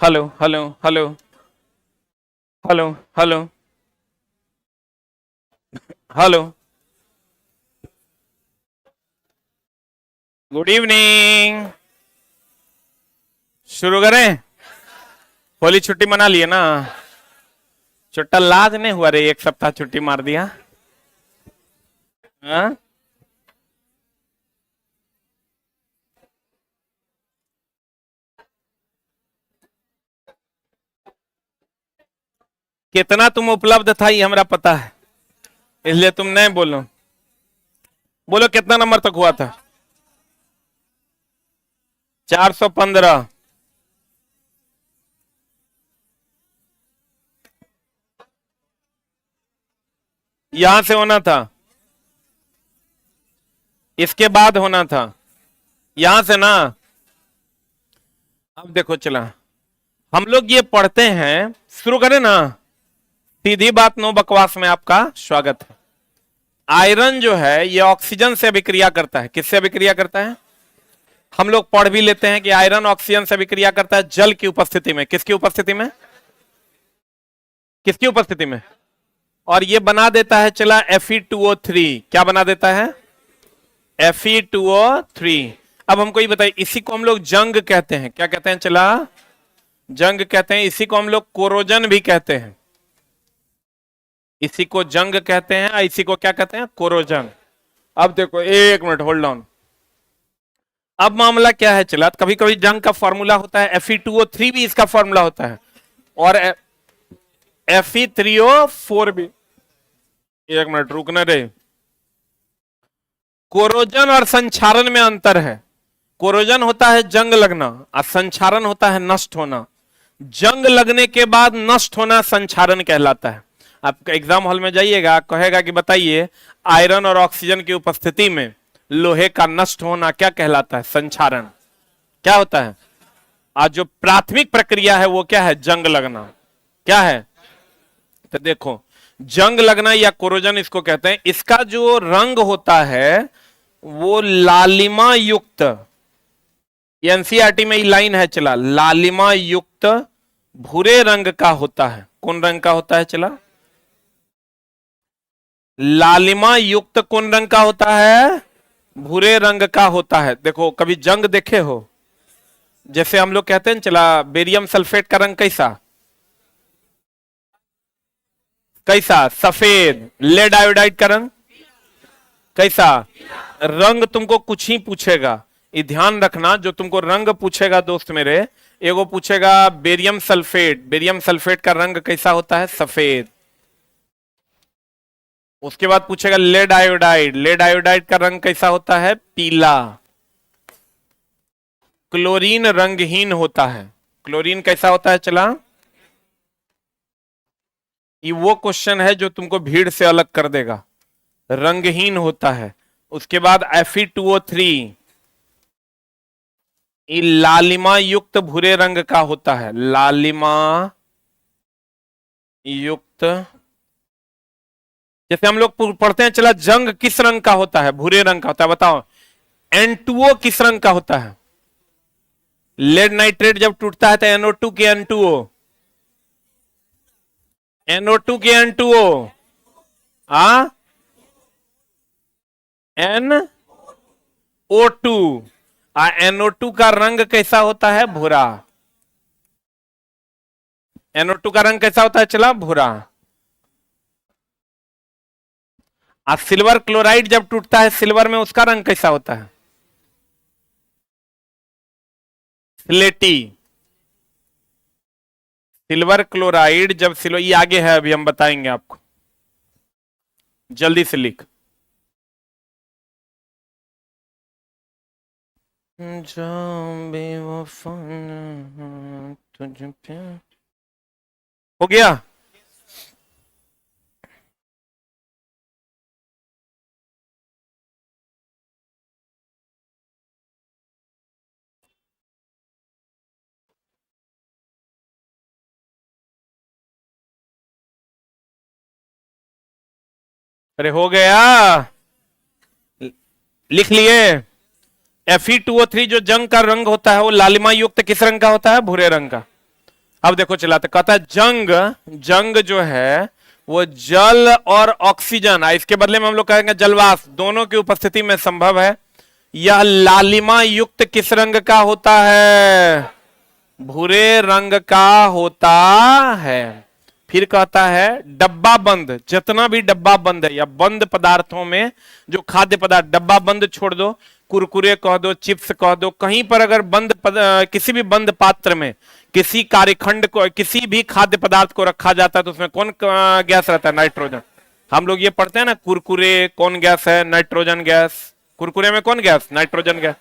Hello hello hello hello hello hello. Good evening. शुरू करें। होली छुट्टी मना लिए ना। छुट्टा लाज नहीं हुआ रे, एक सप्ताह छुट्टी मार दिया। हाँ? कितना तुम उपलब्ध था ये हमरा पता है, इसलिए तुम नहीं बोलो। बोलो कितना नंबर तक हुआ था? 415। यहां से होना था, इसके बाद होना था, यहां से ना। अब देखो चला, हम लोग ये पढ़ते हैं। शुरू करें ना, सीधी बात नो बकवास में आपका स्वागत है। आयरन जो है ये ऑक्सीजन से अभिक्रिया करता है। किससे अभिक्रिया करता है? हम लोग पढ़ भी लेते हैं कि आयरन ऑक्सीजन से अभिक्रिया करता है जल की उपस्थिति में। किसकी उपस्थिति में? किसकी उपस्थिति में? और ये बना देता है चला Fe2O3। क्या बना देता है? Fe2O3। अब हमको ये बताइए, इसी को हम लोग जंग कहते हैं। क्या कहते हैं चला? जंग कहते हैं। इसी को हम लोग कोरोजन भी कहते हैं। इसी को जंग कहते हैं और इसी को क्या कहते हैं? कोरोजन। अब देखो, एक मिनट होल्ड ऑन। अब मामला क्या है चला, कभी कभी जंग का फॉर्मूला होता है Fe2O3 भी इसका फॉर्मूला होता है, और Fe3O4 भी। एक मिनट रुकना रे। कोरोजन और संक्षारण में अंतर है। कोरोजन होता है जंग लगना और संक्षारण होता है नष्ट होना। जंग लगने के बाद नष्ट होना संक्षारण कहलाता है। आप एग्जाम हॉल में जाइएगा, कहेगा कि बताइए आयरन और ऑक्सीजन की उपस्थिति में लोहे का नष्ट होना क्या कहलाता है? संक्षारण। क्या होता है? आज जो प्राथमिक प्रक्रिया है वो क्या है? जंग लगना। क्या है? तो देखो, जंग लगना या कोरोजन इसको कहते हैं। इसका जो रंग होता है वो लालिमा युक्त, एनसीईआरटी में लाइन है चला, लालिमा युक्त भूरे रंग का होता है। कौन रंग का होता है चला? लालिमा युक्त कौन रंग का होता है? भूरे रंग का होता है। देखो, कभी जंग देखे हो? जैसे हम लोग कहते हैं चला, बेरियम सल्फेट का रंग कैसा? कैसा? सफेद। लेड आयोडाइड का रंग कैसा? रंग तुमको कुछ ही पूछेगा, ये ध्यान रखना। जो तुमको रंग पूछेगा दोस्त मेरे, एगो पूछेगा बेरियम सल्फेट। बेरियम सल्फेट का रंग कैसा होता है? सफेद। उसके बाद पूछेगा लेड आयोडाइड। लेड आयोडाइड का रंग कैसा होता है? पीला। क्लोरीन रंगहीन होता है। क्लोरीन कैसा होता है चला? ये वो क्वेश्चन है जो तुमको भीड़ से अलग कर देगा। रंगहीन होता है। उसके बाद Fe2O3 ये लालिमा युक्त भूरे रंग का होता है। लालिमा युक्त। जैसे हम लोग पढ़ते हैं चला, जंग किस रंग का होता है? भूरे रंग का होता है। बताओ, N2O किस रंग का होता है? लेड नाइट्रेट जब टूटता है तो NO2 के N2O, NO2 के N2O, आ NO2। NO2 का रंग कैसा होता है? भूरा। NO2 का रंग कैसा होता है चला? भूरा। सिल्वर क्लोराइड जब टूटता है सिल्वर में, उसका रंग कैसा होता है? स्लेटी। सिल्वर क्लोराइड जब सिल्वर, ये आगे है अभी हम बताएंगे आपको, जल्दी से लिख। हो गया? अरे हो गया, लिख लिए। Fe2O3 जो जंग का रंग होता है वो लालिमा युक्त किस रंग का होता है? भूरे रंग का। अब देखो चलाते, कहता है जंग, जंग जो है वो जल और ऑक्सीजन, इसके बदले में हम लोग कहेंगे जलवाष्प, दोनों की उपस्थिति में संभव है। यह लालिमा युक्त किस रंग का होता है? भूरे रंग का होता है। फिर कहता है डब्बा बंद, जितना भी डब्बा बंद है या बंद पदार्थों में जो खाद्य पदार्थ, डब्बा बंद छोड़ दो, कुरकुरे कह दो, चिप्स कह दो, कहीं पर अगर किसी भी बंद पात्र में किसी कार्यखंड को, किसी भी खाद्य पदार्थ को रखा जाता है तो उसमें कौन गैस रहता है? नाइट्रोजन। हम लोग ये पढ़ते हैं ना, कुरकुरे कौन गैस है? Nitrogen gas. कुरकुरे में कौन गैस? Nitrogen gas.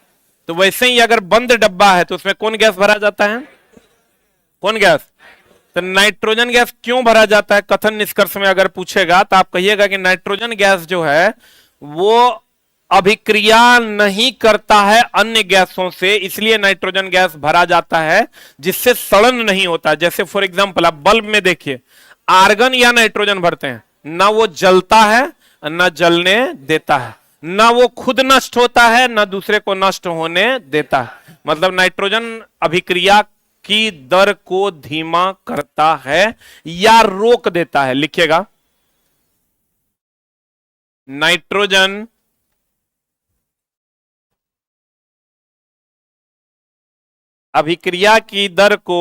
तो वैसे ही अगर बंद डब्बा है तो उसमें कौन गैस भरा जाता है? कौन गैस? तो नाइट्रोजन गैस क्यों भरा जाता है? कथन निष्कर्ष में अगर पूछेगा तो आप कहिएगा कि नाइट्रोजन गैस जो है वो अभिक्रिया नहीं करता है अन्य गैसों से, इसलिए नाइट्रोजन गैस भरा जाता है, जिससे सड़न नहीं होता। जैसे फॉर एग्जांपल आप बल्ब में देखिए, आर्गन या नाइट्रोजन भरते हैं, ना वो जलता है ना जलने देता है, ना वो खुद नष्ट होता है ना दूसरे को नष्ट होने देता है। मतलब नाइट्रोजन अभिक्रिया की दर को धीमा करता है या रोक देता है। लिखिएगा, नाइट्रोजन अभिक्रिया की दर को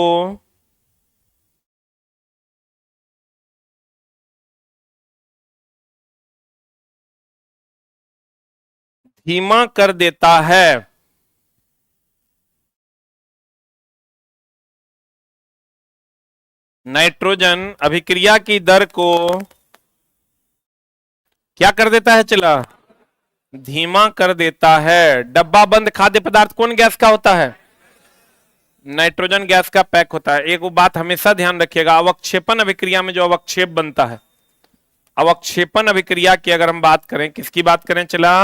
धीमा कर देता है। नाइट्रोजन अभिक्रिया की दर को क्या कर देता है? चला, धीमा कर देता है। डब्बा बंद खाद्य पदार्थ कौन गैस का होता है? नाइट्रोजन गैस का पैक होता है। एक बात हमेशा ध्यान रखिएगा, अवक्षेपण अभिक्रिया में जो अवक्षेप बनता है, अवक्षेपण अभिक्रिया की अगर हम बात करें, किसकी बात करें? चला,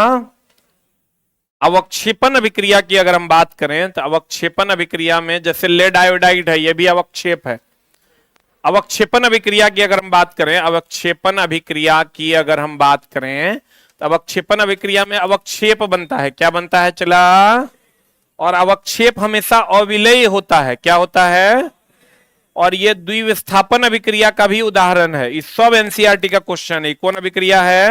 अवक्षेपण अभिक्रिया की अगर हम बात करें तो अवक्षेपण अभिक्रिया में जैसे लेड आयोडाइड है, यह भी अवक्षेप है। अवक्षेपण अभिक्रिया की अगर हम बात करें, अवक्षेपण अभिक्रिया की अगर हम बात करें तो अवक्षेपण अभिक्रिया में अवक्षेप बनता है। क्या बनता है? चला, और अवक्षेप हमेशा अविलेय होता है। क्या होता है? और ये द्विविस्थापन अभिक्रिया का भी उदाहरण है। इस सब एनसीईआरटी का क्वेश्चन है। कौन अभिक्रिया है?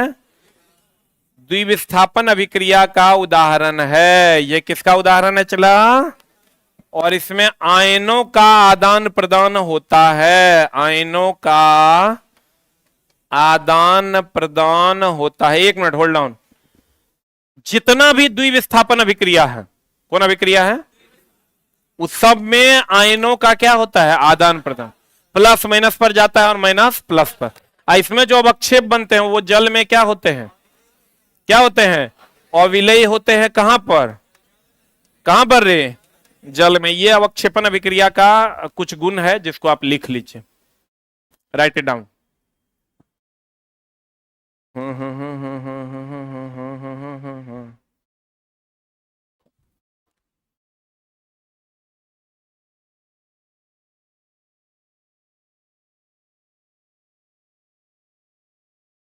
द्विविस्थापन अभिक्रिया का उदाहरण है। ये किसका उदाहरण है? चला, और इसमें आयनों का आदान प्रदान होता है। आयनों का आदान प्रदान होता है। एक मिनट, होल्ड डाउन। जितना भी द्विविस्थापन अभिक्रिया है, कौन अभिक्रिया है? उस सब में आयनों का क्या होता है? आदान प्रदान। प्लस माइनस पर जाता है और माइनस प्लस पर। इसमें जो अवक्षेप बनते हैं वो जल में क्या होते हैं? क्या होते हैं? अविलेय होते हैं। कहां पर? कहां पर रे? जल में। ये अवक्षेपण अभिक्रिया का कुछ गुण है जिसको आप लिख लीजिए, राइट इट डाउन।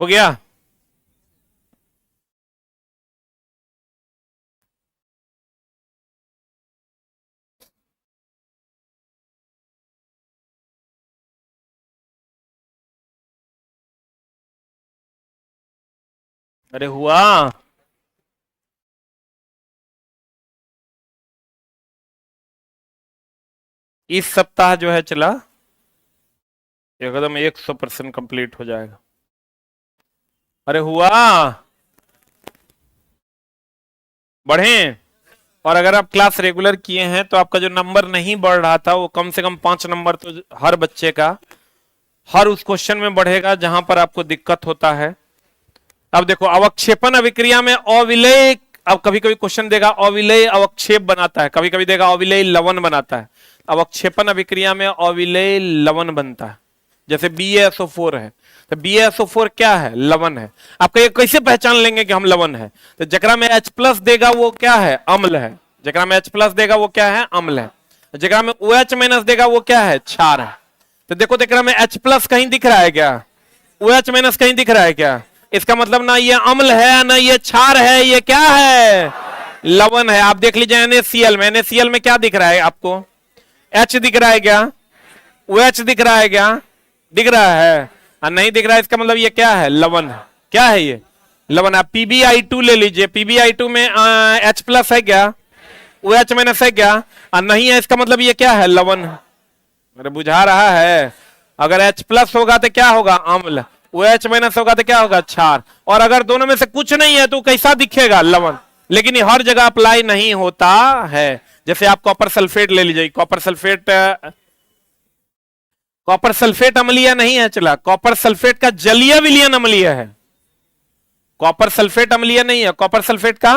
हो गया? अरे हुआ? इस सप्ताह जो है चला एकदम 100% कंप्लीट हो जाएगा। अरे हुआ? बढ़े? और अगर आप क्लास रेगुलर किए हैं तो आपका जो नंबर नहीं बढ़ रहा था वो कम से कम 5 नंबर तो हर बच्चे का हर उस क्वेश्चन में बढ़ेगा जहां पर आपको दिक्कत होता है। अब देखो, अवक्षेपण अभिक्रिया में अविलेय, अब कभी कभी क्वेश्चन देगा अविलेय अवक्षेप बनाता है, कभी कभी देगा अविलेय लवण बनाता है। अवक्षेपण अभिक्रिया में अविलेय लवण बनता है। जैसे BaSO4 है, तो BaSO4 क्या है? लवण है। आप ये कैसे पहचान लेंगे कि हम लवण है? तो जकरा में H+ देगा वो क्या है? अम्ल है। जकरा में H+ देगा वो क्या है? अम्ल है। जकरा में OH- देगा वो क्या है? क्षार है। तो देखो, जकरा में H+ कहीं दिख रहा है क्या? OH- कहीं दिख रहा है क्या? इसका मतलब ना ये अम्ल है ना ये क्षार है, ये क्या है? लवण है। आप देख लीजिए NaCl में, NaCl में क्या दिख रहा है आपको? H दिख रहा है क्या? ओ एच दिख रहा है क्या? दिख रहा है। और नहीं दिख रहा है इसका मतलब ये क्या है? लवण है। क्या है ये? लवण। आप PbI2 ले लीजिए, PbI2 में H प्लस है क्या? ओ एच माइनस है क्या? और नहीं है इसका मतलब ये क्या है? लवण। अरे बुझा रहा है? अगर H प्लस होगा तो क्या होगा? अम्ल। ओ एच माइनस होगा तो क्या होगा? क्षार। और अगर दोनों में से कुछ नहीं है तो कैसा दिखेगा? लवण। लेकिन ये हर जगह अप्लाई नहीं होता है। जैसे आप कॉपर सल्फेट ले लीजिए, कॉपर सल्फेट, कॉपर सल्फेट अम्लीय नहीं है, चला कॉपर सल्फेट का जलीय विलयन अम्लीय है। कॉपर सल्फेट अम्लीय नहीं है, कॉपर सल्फेट का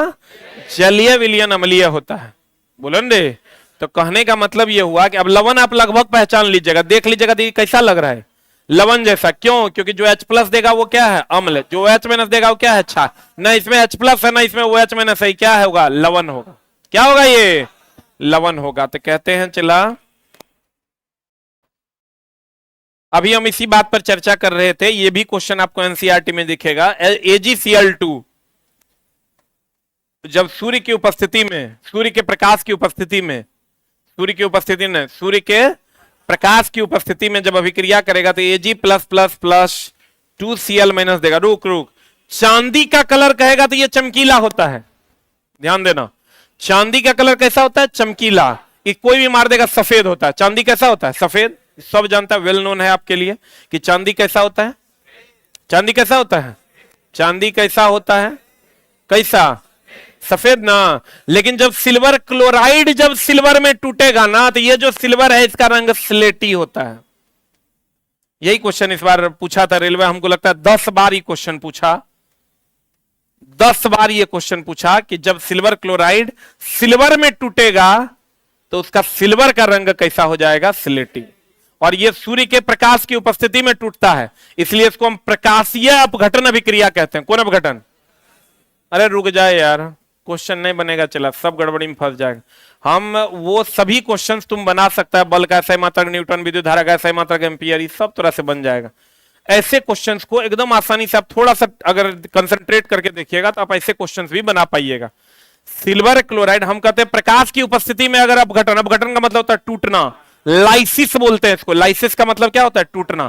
जलीय विलयन अम्लीय होता है। बोलन रे? तो कहने का मतलब यह हुआ कि अब लवण आप लगभग पहचान लीजिएगा, देख लीजिएगा देखिए कैसा लग रहा है? लवण जैसा। क्यों? क्योंकि जो H प्लस देगा वो क्या है? अम्ल। जो H माइनस देगा वो क्या है? क्षार। ना इसमें H प्लस है ना इसमें OH माइनस है, क्या होगा? लवण होगा। क्या होगा? ये लवण होगा। तो कहते हैं चला, अभी हम इसी बात पर चर्चा कर रहे थे, ये भी क्वेश्चन आपको एनसीईआरटी में दिखेगा। AgCl2 जब सूर्य की उपस्थिति में, सूर्य के प्रकाश की उपस्थिति में, सूर्य की उपस्थिति में, सूर्य के प्रकाश की उपस्थिति में जब अभिक्रिया करेगा तो Ag plus plus plus 2Cl minus देगा। रुक रुक, चांदी का कलर कहेगा तो ये चमकीला होता है। ध्यान देना, चांदी का कलर कैसा होता है? चमकीला। कि कोई भी मार देगा सफेद होता है। चांदी कैसा होता है? सफेद। सब जानता है, वेल नोन है आपके लिए कि चांदी कैसा होता है। चांदी कैसा होता है? चांदी कैसा होता है? कैसा? सफेद ना। लेकिन जब सिल्वर क्लोराइड जब सिल्वर में टूटेगा ना तो ये जो सिल्वर है इसका रंग स्लेटी होता है। यही क्वेश्चन इस बार पूछा था रेलवे, हमको लगता है 10 बार ये क्वेश्चन पूछा, 10 बार ये क्वेश्चन पूछा कि जब सिल्वर क्लोराइड सिल्वर में टूटेगा तो उसका सिल्वर का रंग कैसा हो जाएगा? स्लेटी। और ये सूर्य के प्रकाश की उपस्थिति में टूटता है, इसलिए इसको हम प्रकाशीय अपघटन अभिक्रिया कहते हैं। कौन अपघटन? अरे रुक जाए यार, क्वेश्चन नहीं बनेगा, चला सब गड़बड़ी में फंस जाएगा। हम वो सभी क्वेश्चंस तुम बना सकता है, बल का सही मात्रक न्यूटन, विद्युत धारा का सही मात्रक एम्पियर, ये सब तरह से बन जाएगा। ऐसे क्वेश्चंस को एकदम आसानी से आप थोड़ा सा अगर कंसंट्रेट करके देखिएगा तो आप ऐसे क्वेश्चंस भी बना पाइएगा। सिल्वर क्लोराइड, हम कहते हैं प्रकाश की उपस्थिति में अगर अपघटन, अपघटन का मतलब होता है टूटना, लाइसिस बोलते हैं इसको। लाइसिस का मतलब क्या होता है? टूटना।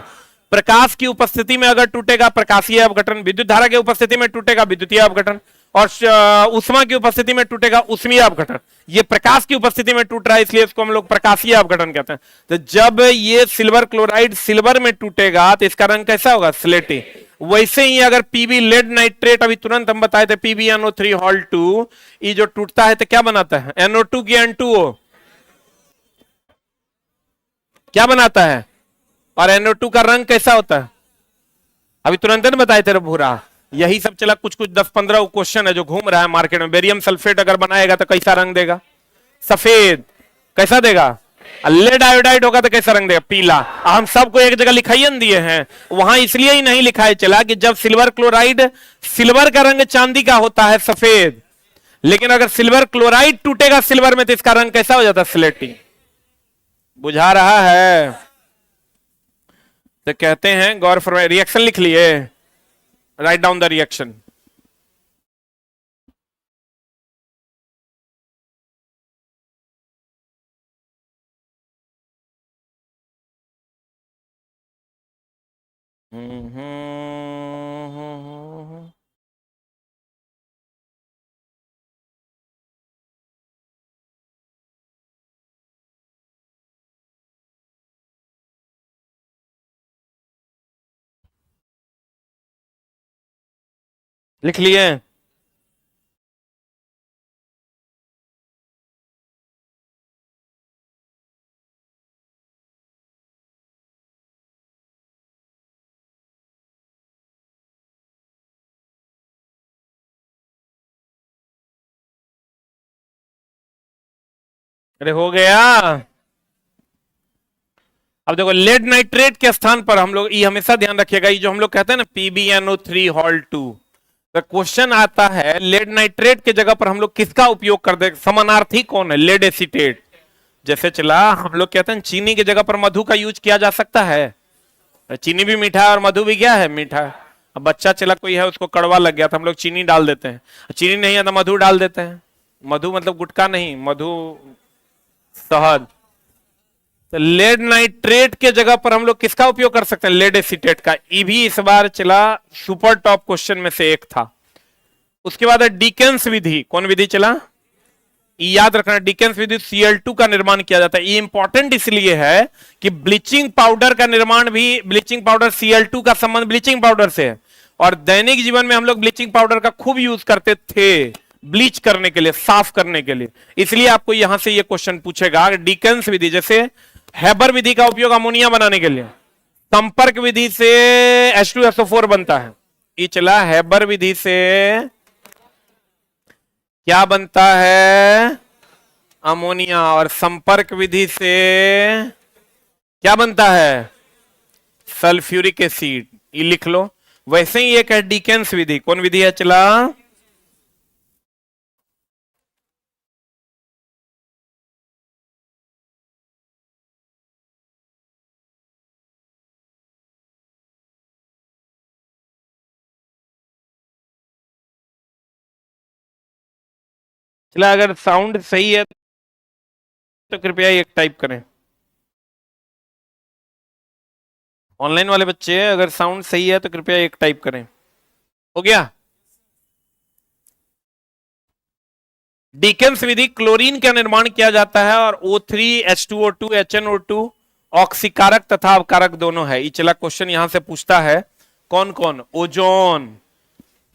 प्रकाश की उपस्थिति में अगर टूटेगा प्रकाशीय अपघटन, विद्युत धारा की उपस्थिति में टूटेगा विद्युतीय अपघटन, और उष्मा की उपस्थिति में टूटेगा उष्मीय अपघटन। ये प्रकाश की उपस्थिति में टूट रहा है इसलिए इसको हम लोग प्रकाशीय अपघटन कहते हैं। तो जब ये सिल्वर क्लोराइड सिल्वर में टूटेगा तो इसका रंग कैसा होगा? स्लेटी। वैसे ही अगर पीबी लेड नाइट्रेट, अभी तुरंत हम बताए थे PbNO3 ये जो टूटता है तो क्या बनाता है? NO2 की N2O क्या बनाता है? और NO2 का रंग कैसा होता है? अभी तुरंत ने बताए थे भूरा। यही सब चला, कुछ कुछ 10-15 क्वेश्चन है जो घूम रहा है मार्केट में। बेरियम सल्फेट अगर बनाएगा तो कैसा रंग देगा? सफेद। कैसा देगा? लेड आयोडाइड होगा तो कैसा रंग देगा? पीला। हम सबको एक जगह लिखाई दिए हैं, वहां इसलिए ही नहीं लिखाया चला कि जब सिल्वर क्लोराइड, सिल्वर का रंग चांदी का होता है सफेद, लेकिन अगर सिल्वर क्लोराइड टूटेगा सिल्वर में तो इसका रंग कैसा हो जाता है? स्लेटी। बुझा रहा है? तो कहते हैं गौर फरमाइए। रिएक्शन लिख लिए? Write down the reaction. लिख लिए? अरे हो गया। अब देखो, लेड नाइट्रेट के स्थान पर हम लोग, ये हमेशा ध्यान रखिएगा, ये जो हम लोग कहते हैं ना PbNO3 तो क्वेश्चन आता है लेड नाइट्रेट के जगह पर हम लोग किसका उपयोग कर दे? समानार्थी कौन है? Lead acetate. जैसे चला हम लोग कहते हैं चीनी की जगह पर मधु का यूज किया जा सकता है। चीनी भी मीठा है और मधु भी क्या है? मीठा। अब बच्चा चला कोई है उसको कड़वा लग गया तो हम लोग चीनी डाल देते हैं, चीनी नहीं है तो मधु डाल देते हैं। मधु मतलब गुटखा नहीं, मधु शहद। तो लेड नाइट्रेट के जगह पर हम लोग किसका उपयोग कर सकते हैं? लेड एसीटेट का। ये भी इस बार चला सुपर टॉप क्वेश्चन में से एक था। उसके बाद है डिकेंस विधि। कौन विधि चला? याद रखना, डिकेंस विधि Cl2 का निर्माण किया जाता है। ये इंपॉर्टेंट इसलिए है कि ब्लीचिंग पाउडर का निर्माण भी, ब्लीचिंग पाउडर Cl2 का संबंध ब्लीचिंग पाउडर से है, और दैनिक जीवन में हम लोग ब्लीचिंग पाउडर का खूब यूज करते थे ब्लीच करने के लिए, साफ करने के लिए। इसलिए आपको यहां से ये क्वेश्चन पूछेगा। डिकेंस विधि, जैसे हैबर विधि का उपयोग अमोनिया बनाने के लिए, संपर्क विधि से H2SO4 बनता है। ये चला हैबर विधि से क्या बनता है? अमोनिया। और संपर्क विधि से क्या बनता है? Sulphuric acid. ये लिख लो। वैसे ही एक है डिकेंस विधि। कौन विधि है चला? चला, अगर साउंड सही है तो कृपया एक टाइप करें। ऑनलाइन वाले बच्चे, अगर साउंड सही है तो कृपया एक टाइप करें। हो गया? डिकेंस विधि, क्लोरीन का निर्माण किया जाता है और O3H2O2 HNO2 ऑक्सीकारक तथा अवकारक दोनों है। ये चला क्वेश्चन यहां से पूछता है कौन कौन? ओजोन,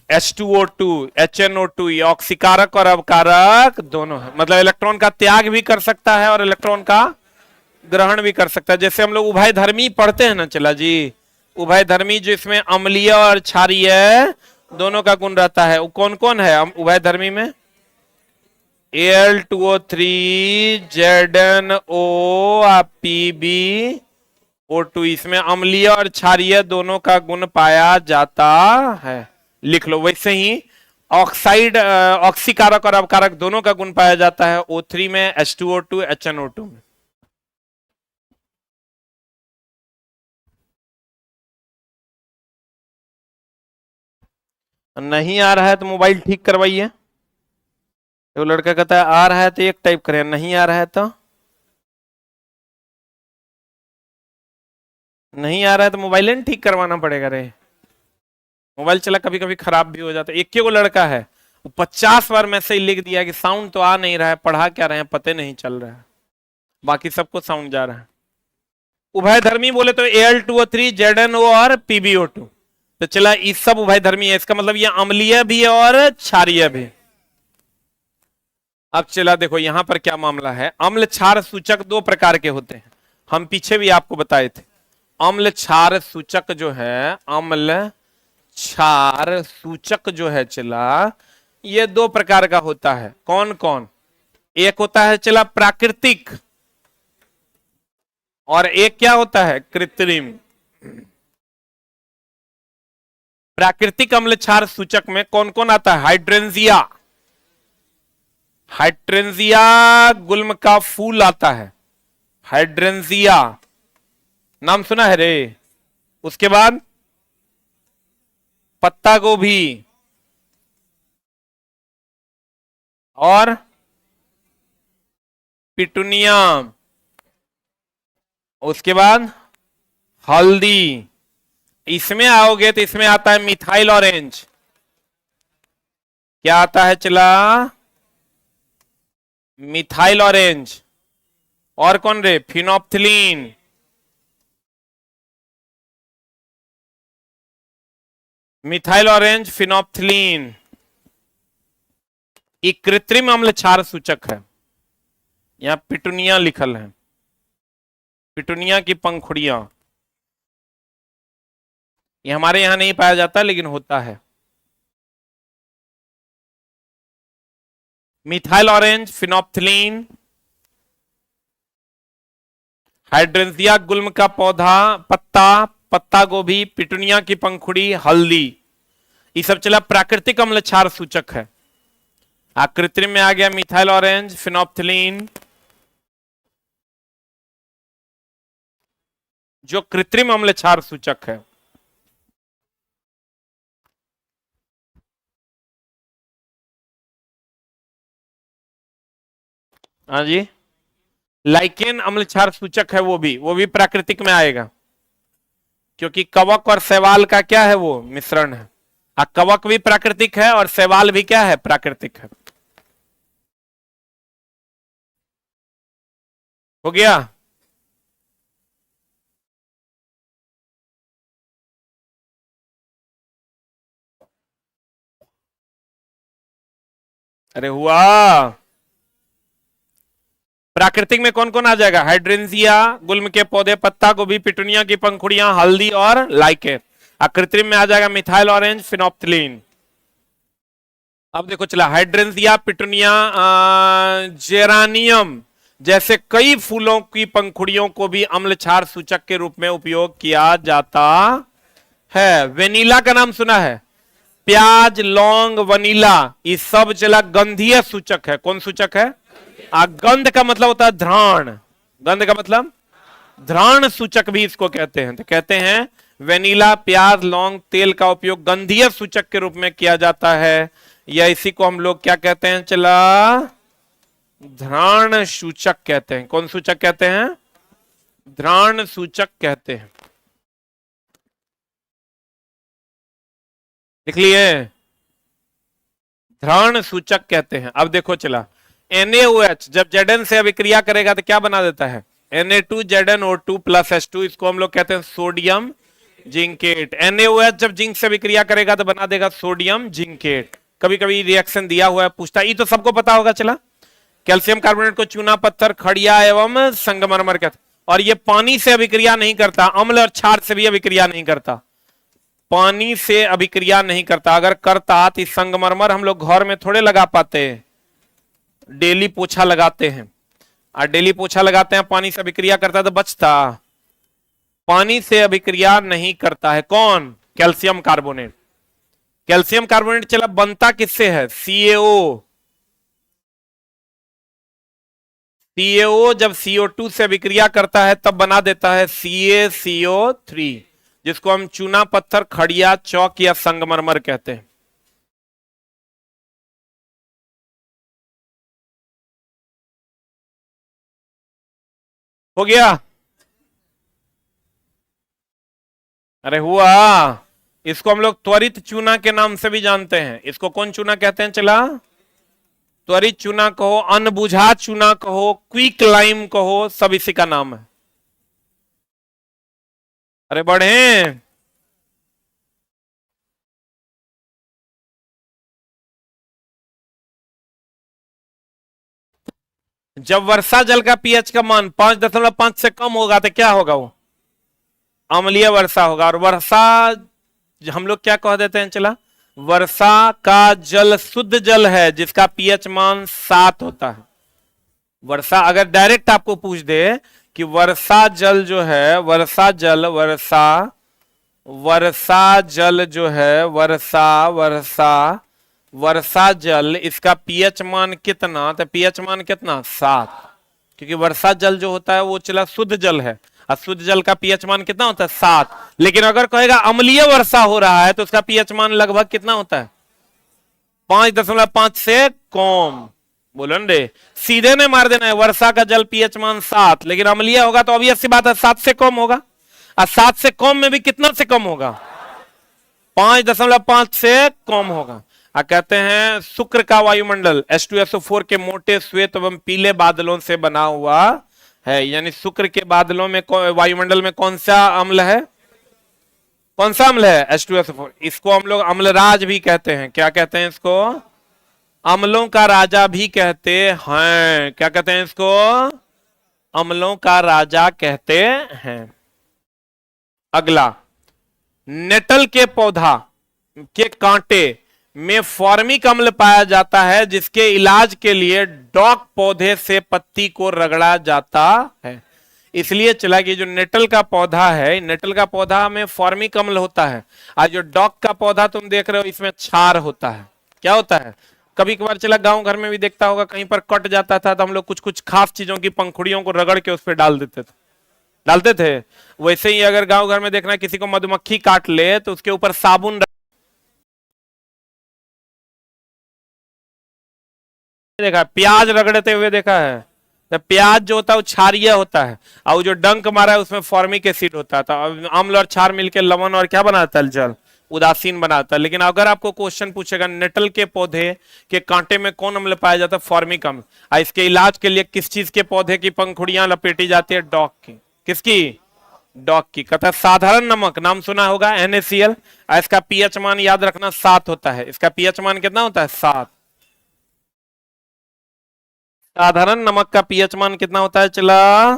H2O2, HNO2, ये ऑक्सीकारक और अवकारक दोनों है। मतलब इलेक्ट्रॉन का त्याग भी कर सकता है और इलेक्ट्रॉन का ग्रहण भी कर सकता है। जैसे हम लोग उभयधर्मी पढ़ते हैं ना चला जी, उभयधर्मी जिसमें अम्लीय और क्षारीय दोनों का गुण रहता है, वो कौन कौन है उभयधर्मी में? Al2O3, ZnO, PbO2, इसमें अम्लीय और क्षारीय दोनों का गुण पाया जाता है। लिख लो। वैसे ही ऑक्साइड, ऑक्सीकारक और अवकारक दोनों का गुण पाया जाता है O3 में, H2O2, HNO2 में। नहीं आ रहा है तो मोबाइल ठीक करवाइए। तो लड़का कहता है आ रहा है तो एक टाइप करें, नहीं आ रहा है तो नहीं आ रहा है तो मोबाइल ठीक करवाना पड़ेगा रे। मोबाइल चला कभी कभी खराब भी हो जाता है। एक वो लड़का है, वो 50 बार मैसेज लिख दिया कि साउंड तो आ नहीं रहा है, पढ़ा क्या रहे हैं पते नहीं चल रहा है, बाकी सबको साउंड जा रहा है। उभयधर्मी बोले तो Al2O3, ZnO और PbO2। तो चला ये सब उभयधर्मी है, इसका मतलब ये अम्लीय भी है और क्षारीय भी। अब चला देखो यहां पर क्या मामला है। अम्ल क्षार सूचक दो प्रकार के होते हैं, हम पीछे भी आपको बताए थे। अम्ल क्षार सूचक जो है, अम्ल क्षार सूचक जो है चला, ये दो प्रकार का होता है। कौन कौन? एक होता है चला प्राकृतिक, और एक क्या होता है? कृत्रिम। प्राकृतिक अम्ल क्षार सूचक में कौन कौन आता है? हाइड्रेंजिया, हाइड्रेंजिया गुल्म का फूल आता है, हाइड्रेंजिया, नाम सुना है रे। उसके बाद पत्ता गोभी, और पिटुनिया, उसके बाद हल्दी। इसमें आओगे तो इसमें आता है मिथाइल ऑरेंज। क्या आता है चला? Methyl orange. और कौन रे? फिनोप्थिलीन। Methyl orange, phenolphthalein. ये कृत्रिम अम्ल क्षार सूचक है। यहां पिटुनिया लिखल है, पिटुनिया की पंखुड़ियां। ये हमारे यहां नहीं पाया जाता लेकिन होता है। मिथाइल ऑरेंज, फिनोप्थिलीन, हाइड्रेंजिया गुल्म का पौधा, पत्ता, पत्ता गोभी, पिटुनिया की पंखुड़ी, हल्दी, ये सब चला प्राकृतिक अम्ल क्षार सूचक है। कृत्रिम में आ गया मिथाइल ऑरेंज, फिनोप्थिलीन। जो कृत्रिम अम्ल क्षार सूचक है, हाँ जी, लाइकेन अम्ल क्षार सूचक है, वो भी प्राकृतिक में आएगा, क्योंकि कवक और शैवाल का क्या है, वो मिश्रण है। कवक भी प्राकृतिक है और शैवाल भी क्या है, प्राकृतिक है। हो गया। अरे हुआ। प्राकृतिक में कौन कौन आ जाएगा, हाइड्रेंसिया, गुल्म के पौधे, पत्ता गोभी, पिटूनिया की पंखुड़ियां, हल्दी और लाइकेन। कृत्रिम में आ जाएगा मिथाइल ऑरेंज, फिनोप्थिलीन। अब देखो चला, हाइड्रेंसिया, पिटूनिया, जेरानियम जैसे कई फूलों की पंखुड़ियों को भी अम्ल क्षार सूचक के रूप में उपयोग किया जाता है। वेनिला का नाम सुना है, प्याज, लौंग, वनीला, ये सब चला गंधीय सूचक है। कौन सूचक है? गंध का मतलब होता है घ्राण, गंध का मतलब घ्राण सूचक भी इसको कहते हैं। तो कहते हैं वेनिला, प्याज, लौंग, तेल का उपयोग गंधीय सूचक के रूप में किया जाता है, या इसी को हम लोग क्या कहते हैं, चला घ्राण सूचक कहते हैं। कौन सूचक कहते हैं? घ्राण सूचक कहते हैं। लिख लिए? घ्राण सूचक कहते हैं। अब देखो चला, NaOH जब Zn से अभिक्रिया करेगा तो क्या बना देता है, Na2ZnO2 प्लस H2, इसको हम लोग कहते हैं सोडियम जिंकेट। NaOH जब जिंक से अभिक्रिया करेगा तो बना देगा सोडियम जिंकेट। कभी कभी रिएक्शन दिया हुआ है, पूछता है, ये तो सबको पता होगा। चला, कैल्शियम कार्बोनेट को चूना पत्थर, खड़िया एवं संगमरमर कहते हैं। और ये पानी से अभिक्रिया नहीं करता, अम्ल और क्षार से भी अभिक्रिया नहीं करता, पानी से अभिक्रिया नहीं करता। अगर करता तो संगमरमर हम लोग घर में थोड़े लगा पाते, डेली पोछा लगाते हैं, और डेली पोछा लगाते हैं, पानी से अभिक्रिया करता तो बचता। पानी से अभिक्रिया नहीं करता है। कौन? Calcium carbonate. कैल्शियम कार्बोनेट चला बनता किससे है? CaO। CaO जब CO2 से अभिक्रिया करता है तब बना देता है CaCO3, जिसको हम चूना पत्थर, खड़िया, चौक या संगमरमर कहते हैं। हो गया? अरे हुआ। इसको हम लोग त्वरित चूना के नाम से भी जानते हैं। इसको कौन चूना कहते हैं? चला, त्वरित चूना कहो, अनबुझा चूना कहो, क्विक लाइम कहो, सब इसी का नाम है। अरे बढ़े। जब वर्षा जल का पीएच का मान 5.5 से कम होगा तो क्या होगा? वो अम्लीय वर्षा होगा। और वर्षा हम लोग क्या कह देते हैं? चला, वर्षा का जल शुद्ध जल है जिसका पीएच मान 7 होता है। वर्षा अगर डायरेक्ट आपको पूछ दे कि वर्षा जल जो है, वर्षा जल जो है, वर्षा जल, इसका पीएच मान कितना? तो पीएच मान कितना? 7। क्योंकि वर्षा जल जो होता है वो चला शुद्ध जल है, और शुद्ध जल का पीएच मान कितना होता है? 7। लेकिन अगर कहेगा अम्लीय वर्षा हो रहा है तो उसका पीएच मान लगभग कितना होता है? 5.5 से कम। बोलो न रे, सीधे ने मार देना है, वर्षा का जल पीएच मान 7, लेकिन अम्लीय होगा तो ऑब्वियस सी बात है 7 से कम होगा। और 7 से कम में भी कितना से कम होगा? 5.5 से कम होगा। कहते हैं शुक्र का वायुमंडल H2SO4 के मोटे श्वेत एवं पीले बादलों से बना हुआ है। यानी शुक्र के बादलों में, वायुमंडल में कौन सा अम्ल है? कौन सा अम्ल है? H2SO4। इसको हम लोग अम्लराज भी कहते हैं। क्या कहते हैं इसको? अम्लों का राजा भी कहते हैं। क्या कहते हैं इसको? अम्लों का राजा कहते हैं। अगला, नेटल के पौधा के कांटे में फॉर्मिक अम्ल पाया जाता है, जिसके इलाज के लिए डॉक पौधे से पत्ती को रगड़ा जाता है। इसलिए चला कि जो नेटल का पौधा है, नेटल का पौधा में फॉर्मिक अम्ल होता है, और जो डॉक का पौधा तुम देख रहे हो इसमें क्षार होता है। क्या होता है? कभी कभार चला गांव घर में भी देखता होगा, कहीं पर कट जाता था तो हम लोग कुछ कुछ खास चीजों की पंखुड़ियों को रगड़ के उस पर डालते थे। वैसे ही अगर गांव घर में देखना किसी को मधुमक्खी काट ले तो उसके ऊपर साबुन देखा, प्याज रगड़ते हुए देखा है, तो प्याज जो होता है वो क्षारीय होता है, और वो जो डंक मारा है उसमें फॉर्मिक एसिड होता है। तो अम्ल और क्षार मिलकर लवण और क्या बनाता है, जल, उदासीन बनाता है। लेकिन अगर आपको क्वेश्चन पूछेगा नेटल के पौधे के कांटे में कौन अम्ल पाया जाता है, फॉर्मिक अम्ल, और इसके इलाज के लिए किस चीज के पौधे की पंखुड़ियां लपेटी जाती है, डॉग की। किसकी, डॉग की। कहता है साधारण नमक, नाम सुना होगा NaCl, और इसका पीएच मान याद रखना 7 होता है। इसका पीएच मान कितना होता है, 7। साधारण नमक का पीएच मान कितना होता है, चला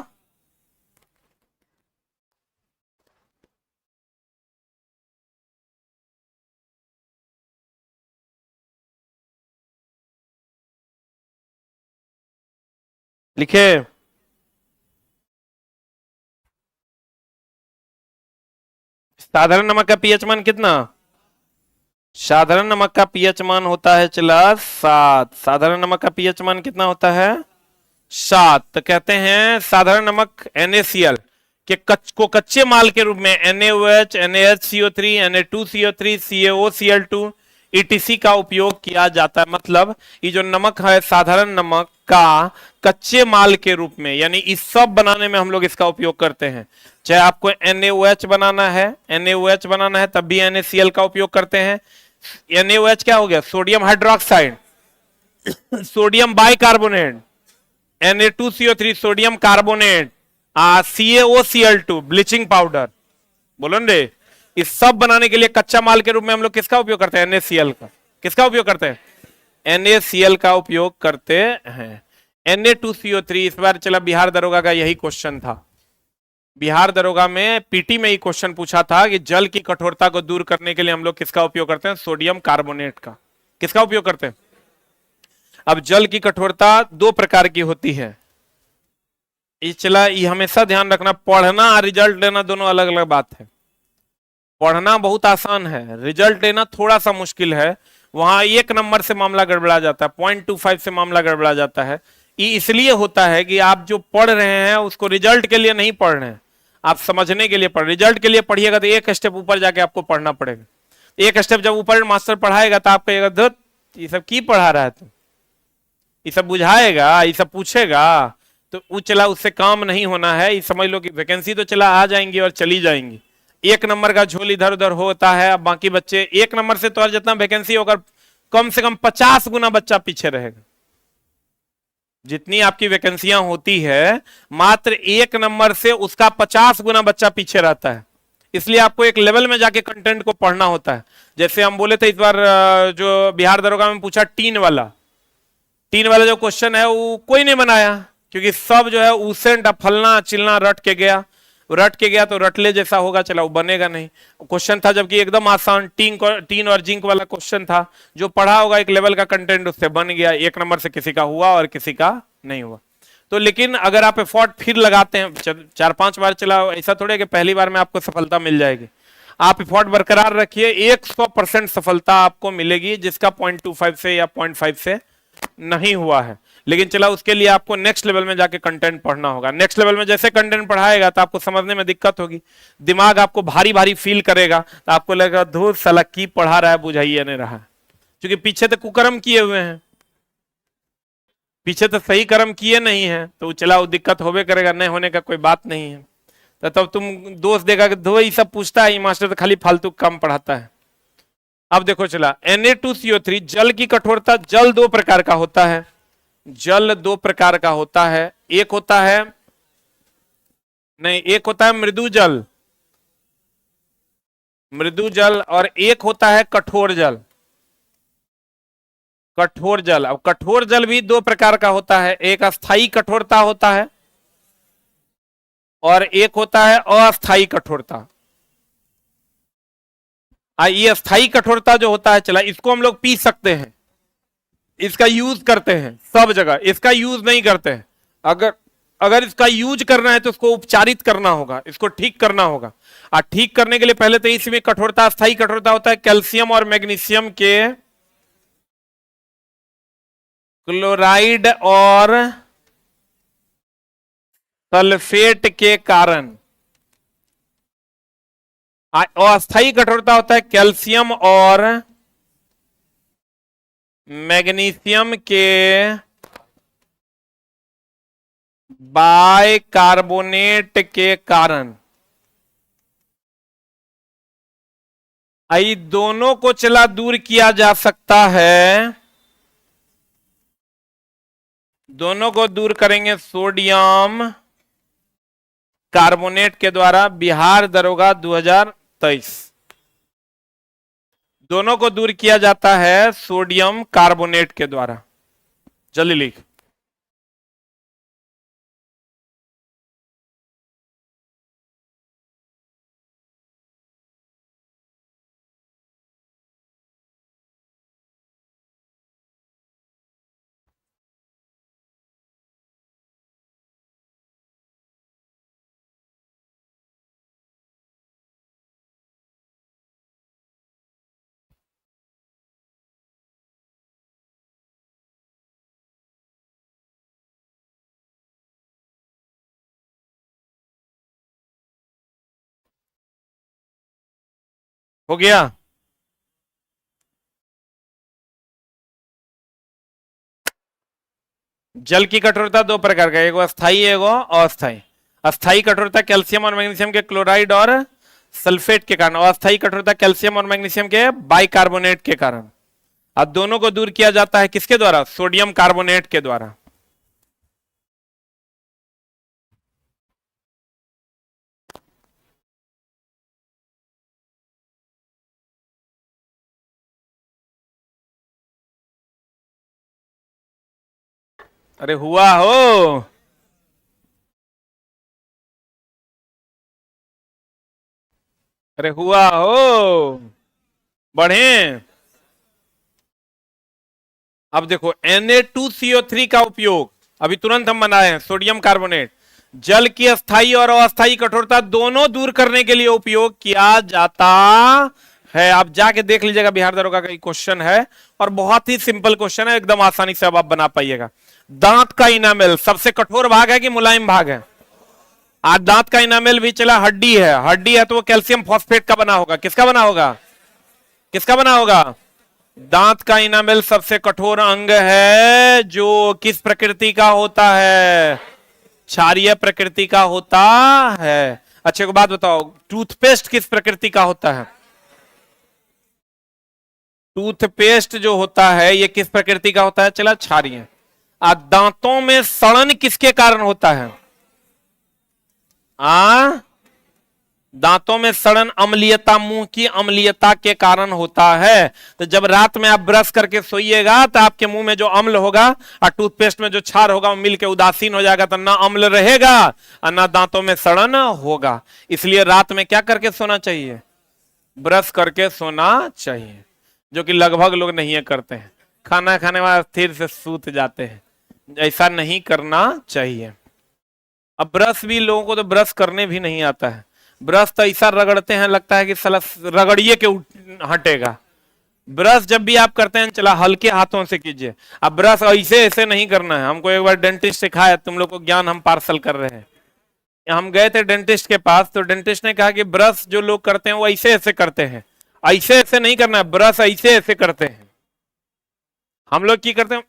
लिखे, साधारण नमक का पीएच मान कितना, साधारण नमक का पीएच मान होता है चला 7। साधारण नमक का पीएच मान कितना होता है, 7। तो कहते हैं साधारण नमक NaCl के को कच्चे माल के रूप में NaOH, NaHCO3, Na2CO3, CaOCl2 ETC का उपयोग किया जाता है। मतलब ये जो नमक है साधारण नमक का कच्चे माल के रूप में, यानी इस सब बनाने में हम लोग इसका उपयोग करते हैं। चाहे आपको NaOH बनाना है, NaOH बनाना है तब भी NaCl का उपयोग करते हैं। NaOH क्या हो गया, sodium hydroxide, sodium bicarbonate, Na2CO3 sodium carbonate, CaOCl2 bleaching powder, बोलो रे। इस सब बनाने के लिए कच्चा माल के रूप में हम लोग किसका उपयोग करते हैं, NaCl का। किसका उपयोग करते हैं, NaCl का उपयोग करते हैं। Na2CO3 इस बार चला बिहार दरोगा का यही क्वेश्चन था। बिहार दरोगा में पीटी में ही क्वेश्चन पूछा था कि जल की कठोरता को दूर करने के लिए हम लोग किसका उपयोग करते हैं, सोडियम कार्बोनेट का। किसका उपयोग करते हैं। अब जल की कठोरता 2 प्रकार की होती है। चला ये हमेशा ध्यान रखना, पढ़ना और रिजल्ट लेना दोनों अलग अलग बात है। पढ़ना बहुत आसान है, रिजल्ट लेना थोड़ा सा मुश्किल है। वहां 1 नंबर से मामला गड़बड़ा जाता है, 0.25 से मामला गड़बड़ा जाता है। ये इसलिए होता है कि आप जो पढ़ रहे हैं उसको रिजल्ट के लिए नहीं पढ़ रहे हैं, आप समझने के लिए पढ़। रिजल्ट के लिए पढ़िएगा तो एक स्टेप ऊपर जाके आपको पढ़ना पड़ेगा। एक स्टेप जब ऊपर मास्टर पढ़ाएगा तो आप कहेगा धुत ये सब की पढ़ा रहा है तू, ये सब बुझाएगा, ये सब पूछेगा, तो वो चला उससे काम नहीं होना है। ये समझ लो कि वैकेंसी तो चला आ जाएंगी और चली जाएंगी। 1 नंबर का झोल इधर उधर होता है। अब बाकी बच्चे 1 नंबर से तो और जितना वैकेंसी होगा कम से कम 50 गुना बच्चा पीछे रहेगा। जितनी आपकी वैकेंसियां होती है मात्र 1 नंबर से उसका 50 गुना बच्चा पीछे रहता है। इसलिए आपको एक लेवल में जाके कंटेंट को पढ़ना होता है। जैसे हम बोले थे इस बार जो बिहार दरोगा में पूछा टीन वाला जो क्वेश्चन है वो कोई नहीं बनाया, क्योंकि सब जो है उसेंट फलना चिलना रट के गया तो रटले जैसा होगा, चला वो बनेगा नहीं। क्वेश्चन था जबकि एकदम आसान, टीन और जिंक वाला क्वेश्चन था। जो पढ़ा होगा एक लेवल का कंटेंट उससे बन गया। 1 नंबर से किसी का हुआ और किसी का नहीं हुआ। तो लेकिन अगर आप एफर्ट फिर लगाते हैं 4-5 बार, चला ऐसा थोड़े कि पहली बार में आपको सफलता मिल जाएगी। आप एफर्ट बरकरार रखिए, 100% सफलता आपको मिलेगी, जिसका 0.25 से या 0.5 से नहीं हुआ है। लेकिन चला उसके लिए आपको नेक्स्ट लेवल में जाके कंटेंट पढ़ना होगा। नेक्स्ट लेवल में जैसे कंटेंट पढ़ाएगा तो आपको समझने में दिक्कत होगी, दिमाग आपको भारी भारी फील करेगा, तो आपको लगेगा धूर साला की पढ़ा रहा है, बुझाइए नहीं रहा, क्योंकि पीछे तो कुकर्म किए हुए हैं, पीछे तो सही कर्म किए नहीं है। तो चला वो दिक्कत होवे करेगा, नहीं होने का कोई बात नहीं है। तो तब तुम दोष देगा कि धो ये सब पूछता है, मास्टर तो खाली फालतू कम पढ़ाता है। अब देखो चला Na2CO3 जल की कठोरता, जल 2 प्रकार का होता है। जल 2 प्रकार का होता है, एक होता है मृदु जल और एक होता है कठोर जल। अब कठोर जल भी 2 प्रकार का होता है, एक अस्थाई कठोरता होता है और एक होता है अस्थाई कठोरता। ये अस्थाई कठोरता जो होता है चला, इसको हम लोग पी सकते हैं, इसका यूज करते हैं सब जगह, इसका यूज नहीं करते हैं। अगर इसका यूज करना है तो इसको उपचारित करना होगा, इसको ठीक करना होगा। और ठीक करने के लिए पहले तो इसमें कठोरता, अस्थाई कठोरता होता है कैल्शियम और मैग्नीशियम के क्लोराइड और सल्फेट के कारण। अस्थाई कठोरता होता है कैल्शियम और मैग्नीशियम के बाइकार्बोनेट के कारण। आई दोनों को चला दूर किया जा सकता है, दोनों को दूर करेंगे सोडियम कार्बोनेट के द्वारा। बिहार दरोगा 2023। दोनों को दूर किया जाता है सोडियम कार्बोनेट के द्वारा। जल्दी लिख। हो गया। जल की कठोरता दो प्रकार का, एक अस्थाई एक अस्थाई। अस्थाई कठोरता कैल्शियम और मैग्नीशियम के क्लोराइड और सल्फेट के कारण, और अस्थाई कठोरता कैल्शियम और मैग्नीशियम के बाइकार्बोनेट के कारण। अब दोनों को दूर किया जाता है किसके द्वारा? सोडियम कार्बोनेट के द्वारा। अरे हुआ हो, अरे हुआ हो, बढ़े। अब देखो Na2CO3 का उपयोग अभी तुरंत हम बनाए हैं। सोडियम कार्बोनेट जल की अस्थाई और अस्थाई कठोरता दोनों दूर करने के लिए उपयोग किया जाता है। आप जाके देख लीजिएगा, बिहार दरोगा का क्वेश्चन है और बहुत ही सिंपल क्वेश्चन है, एकदम आसानी से अब आप बना पाइएगा। दांत का इनामेल सबसे कठोर भाग है कि मुलायम भाग है? आज दांत का इनामेल भी चला हड्डी है, हड्डी है तो वो कैल्शियम फॉस्फेट का बना होगा। किसका बना होगा? किसका बना होगा? दांत का इनामेल सबसे कठोर अंग है जो किस प्रकृति का होता है? क्षारीय प्रकृति का होता है। अच्छा एक बात बताओ, टूथपेस्ट किस प्रकृति का होता है? टूथपेस्ट जो होता है ये किस प्रकृति का होता है? चला क्षारीय। दांतों में सड़न किसके कारण होता है? दांतों में सड़न अम्लीयता, मुंह की अम्लीयता के कारण होता है। तो जब रात में आप ब्रश करके सोइएगा तो आपके मुंह में जो अम्ल होगा और टूथपेस्ट में जो क्षार होगा वो मिलके उदासीन हो जाएगा, तो ना अम्ल रहेगा और ना दांतों में सड़न होगा। इसलिए रात में क्या करके सोना चाहिए? ब्रश करके सोना चाहिए, जो कि लगभग लोग नहीं करते हैं। खाना खाने वाले स्थिर से सूत जाते हैं, ऐसा नहीं करना चाहिए। अब ब्रश भी लोगों को तो ब्रश करने भी नहीं आता है। ब्रश तो ऐसा रगड़ते हैं लगता है कि साला रगड़िए के हटेगा। ब्रश जब भी आप करते हैं चला हल्के हाथों से कीजिए। अब ब्रश ऐसे ऐसे नहीं करना है। हमको एक बार डेंटिस्ट सिखाया, तुम लोग को ज्ञान हम पार्सल कर रहे हैं। हम गए थे डेंटिस्ट के पास, तो डेंटिस्ट ने कहा कि ब्रश जो लोग करते हैं वो ऐसे ऐसे करते हैं, ऐसे ऐसे नहीं करना है, ब्रश ऐसे ऐसे करते हैं। हम लोग की करते हैं,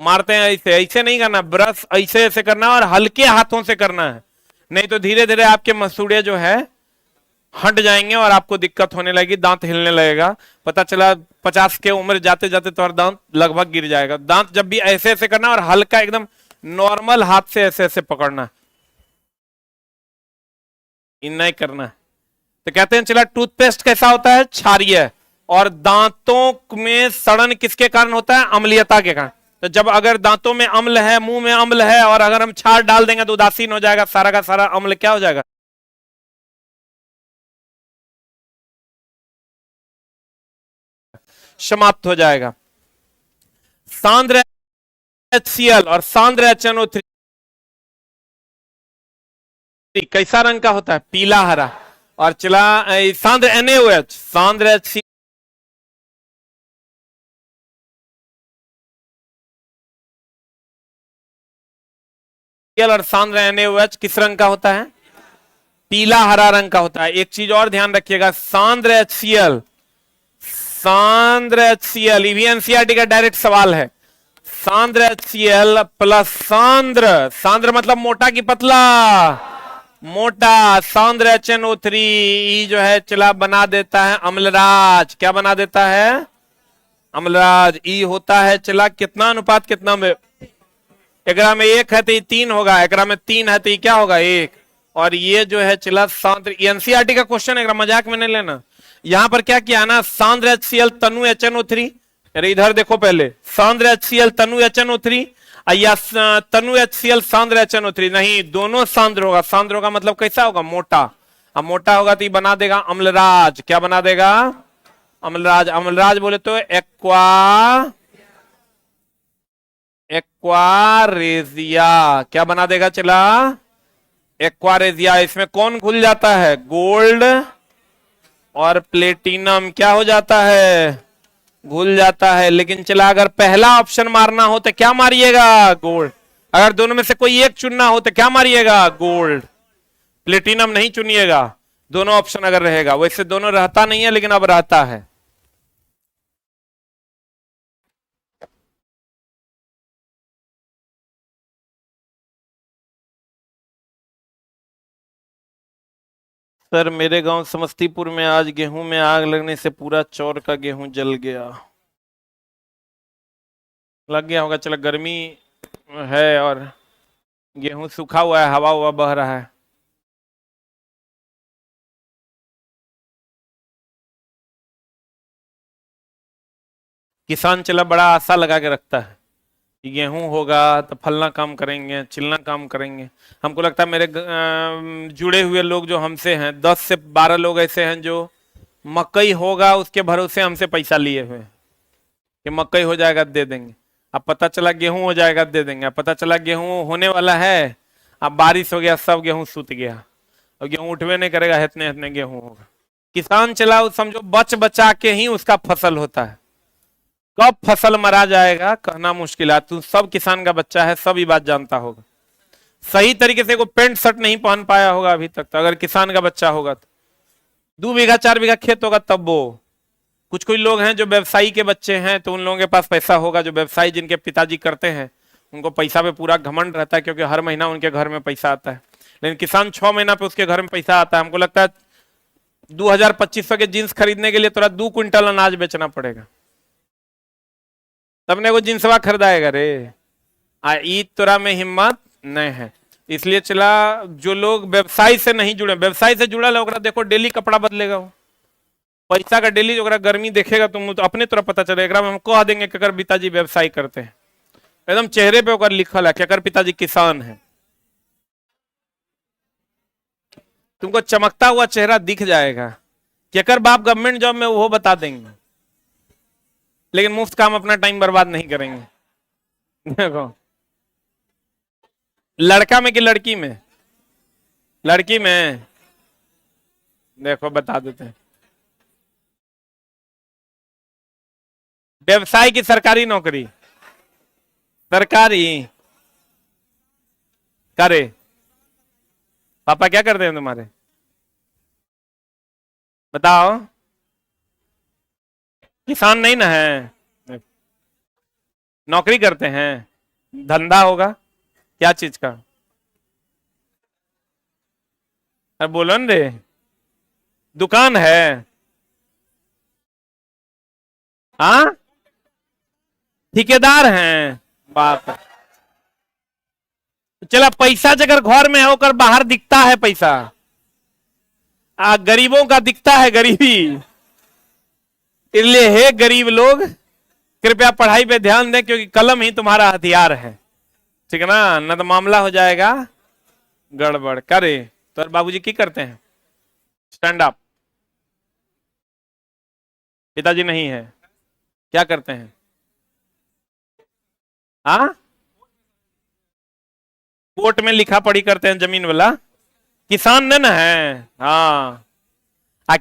मारते हैं ऐसे ऐसे नहीं करना, ब्रश ऐसे ऐसे करना और हल्के हाथों से करना है, नहीं तो धीरे धीरे आपके मसूड़े जो है हट जाएंगे और आपको दिक्कत होने लगेगी, दांत हिलने लगेगा। पता चला 50 के उम्र जाते जाते तो दांत लगभग गिर जाएगा। दांत जब भी ऐसे ऐसे करना और हल्का एकदम नॉर्मल हाथ से ऐसे ऐसे पकड़ना, इतना ही करना। तो कहते हैं चला टूथपेस्ट कैसा होता है? क्षारीय। और दांतों में सड़न किसके कारण होता है? अम्लीयता के कारण। तो जब अगर दांतों में अम्ल है, मुंह में अम्ल है और अगर हम क्षार डाल देंगे तो उदासीन हो जाएगा, सारा का सारा अम्ल क्या हो जाएगा? समाप्त हो जाएगा। सांद्र HCl और सांद्र HNO3 कैसा रंग का होता है? पीला हरा। और चला सांद्र NaOH, सांद्र HCl और सांद्र NaOH किस रंग का होता है? पीला हरा रंग का होता है। एक चीज और ध्यान रखिएगा, सांद्र HCl, सांद्र HCl, ये भी एनसीईआरटी का डायरेक्ट सवाल है। सांद्र HCl प्लस सांद्र, सांद्र मतलब मोटा की पतला, मोटा, सांद्र HNO3 जो है चला बना देता है अम्लराज। क्या बना देता है? अम्लराज। ई होता है चला कितना अनुपात कितना में? एकरा में 1 है तो ये 3 होगा, एकरा में 3 है तो ये क्या होगा? 1। और ये जो है चला सांद्र, एनसीईआरटी का क्वेश्चन है, मजाक में नहीं लेना। यहां पर क्या किया ना, सांद्र HCl तनु HNO3, अरे इधर देखो पहले, सांद्र HCl तनु HNO3 या तनु HCl सांद्र HNO3, नहीं दोनों सांद्र होगा। सांद्र होगा मतलब कैसा होगा? मोटा। अब मोटा होगा तो ये बना देगा अम्लराज। क्या बना देगा? अम्लराज। अम्लराज बोले तो एक्वारेजिया। क्या बना देगा चला? एक्वारेजिया। इसमें कौन घुल जाता है? गोल्ड और प्लेटिनम क्या हो जाता है? घुल जाता है। लेकिन चला अगर पहला ऑप्शन मारना हो तो क्या मारिएगा? गोल्ड। अगर दोनों में से कोई एक चुनना हो तो क्या मारिएगा? गोल्ड। प्लेटिनम नहीं चुनिएगा, दोनों ऑप्शन अगर रहेगा। वैसे दोनों रहता नहीं है लेकिन अब रहता है। सर मेरे गांव समस्तीपुर में आज गेहूं में आग लगने से पूरा चौर का गेहूं जल गया। लग गया होगा, चलो गर्मी है और गेहूं सूखा हुआ है, हवा हुआ बह रहा है। किसान चला बड़ा आशा लगा के रखता है कि गेहूं होगा तो फलना काम करेंगे, चिलना काम करेंगे। हमको लगता है मेरे जुड़े हुए लोग जो हमसे हैं, 10 से 12 लोग ऐसे हैं जो मकई होगा उसके भरोसे हमसे पैसा लिए हुए हैं कि मकई हो जाएगा दे देंगे। अब पता चला गेहूं हो जाएगा दे देंगे। अब पता चला गेहूं होने वाला है, अब बारिश हो गया, सब गेहूं सूत गया और गेहूं उठवे नहीं करेगा, इतने इतने गेहूं होगा। किसान चला समझो बच बचा के ही उसका फसल होता है। कब फसल मरा जाएगा कहना मुश्किल है। तू सब किसान का बच्चा है, सब ये बात जानता होगा। सही तरीके से को पेंट शर्ट नहीं पहन पाया होगा अभी तक। तो अगर किसान का बच्चा होगा तो 2 बीघा 4 बीघा खेत होगा तब वो। कुछ कोई लोग हैं जो व्यवसायी के बच्चे हैं तो उन लोगों के पास पैसा होगा। जो व्यवसायी जिनके पिताजी करते हैं उनको पैसा पे पूरा घमंड रहता है क्योंकि हर महीना उनके घर में पैसा आता है। लेकिन किसान 6 महीना पे उसके घर में पैसा आता है। हमको लगता है 2000-2500 के जींस खरीदने के लिए तोरा 2 क्विंटल अनाज बेचना पड़ेगा तब ने वो जींसवा खरीदाएगा रे। ई तोरा में हिम्मत नहीं है। इसलिए चला जो लोग व्यवसाय से नहीं जुड़े, व्यवसाय से जुड़ा है देखो डेली कपड़ा बदलेगा वो, पैसा का डेली गर्मी देखेगा तुम तो अपने तरफ पता चलेगा। हम कह देंगे कि अगर पिताजी व्यवसाय करते हैं, एकदम चेहरे पे होकर लिखल है कि अगर पिताजी किसान है, तुमको चमकता हुआ चेहरा दिख जाएगा कि अगर बाप गवर्नमेंट जॉब में वो बता देंगे। लेकिन मुफ्त काम अपना टाइम बर्बाद नहीं करेंगे। देखो लड़का में कि लड़की में? लड़की में। देखो बता देते हैं, व्यवसाय की सरकारी नौकरी? सरकारी करे। पापा क्या करते हैं तुम्हारे? बताओ। किसान नहीं ना है, नौकरी करते हैं, धंधा होगा क्या चीज का? अरे बोलो न रे, दुकान है। हाँ ठेकेदार हैं। बाप चला पैसा जगह घर में है होकर बाहर दिखता है पैसा, गरीबों का दिखता है गरीबी। इसलिए हे गरीब लोग कृपया पढ़ाई पे ध्यान दें क्योंकि कलम ही तुम्हारा हथियार है, ठीक है ना? न तो मामला हो जाएगा गड़बड़। करे तो बाबूजी की करते हैं? Stand up. पिताजी नहीं है, क्या करते हैं? हाँ कोर्ट में लिखा पढ़ी करते हैं, जमीन वाला। किसान ने ना है। हाँ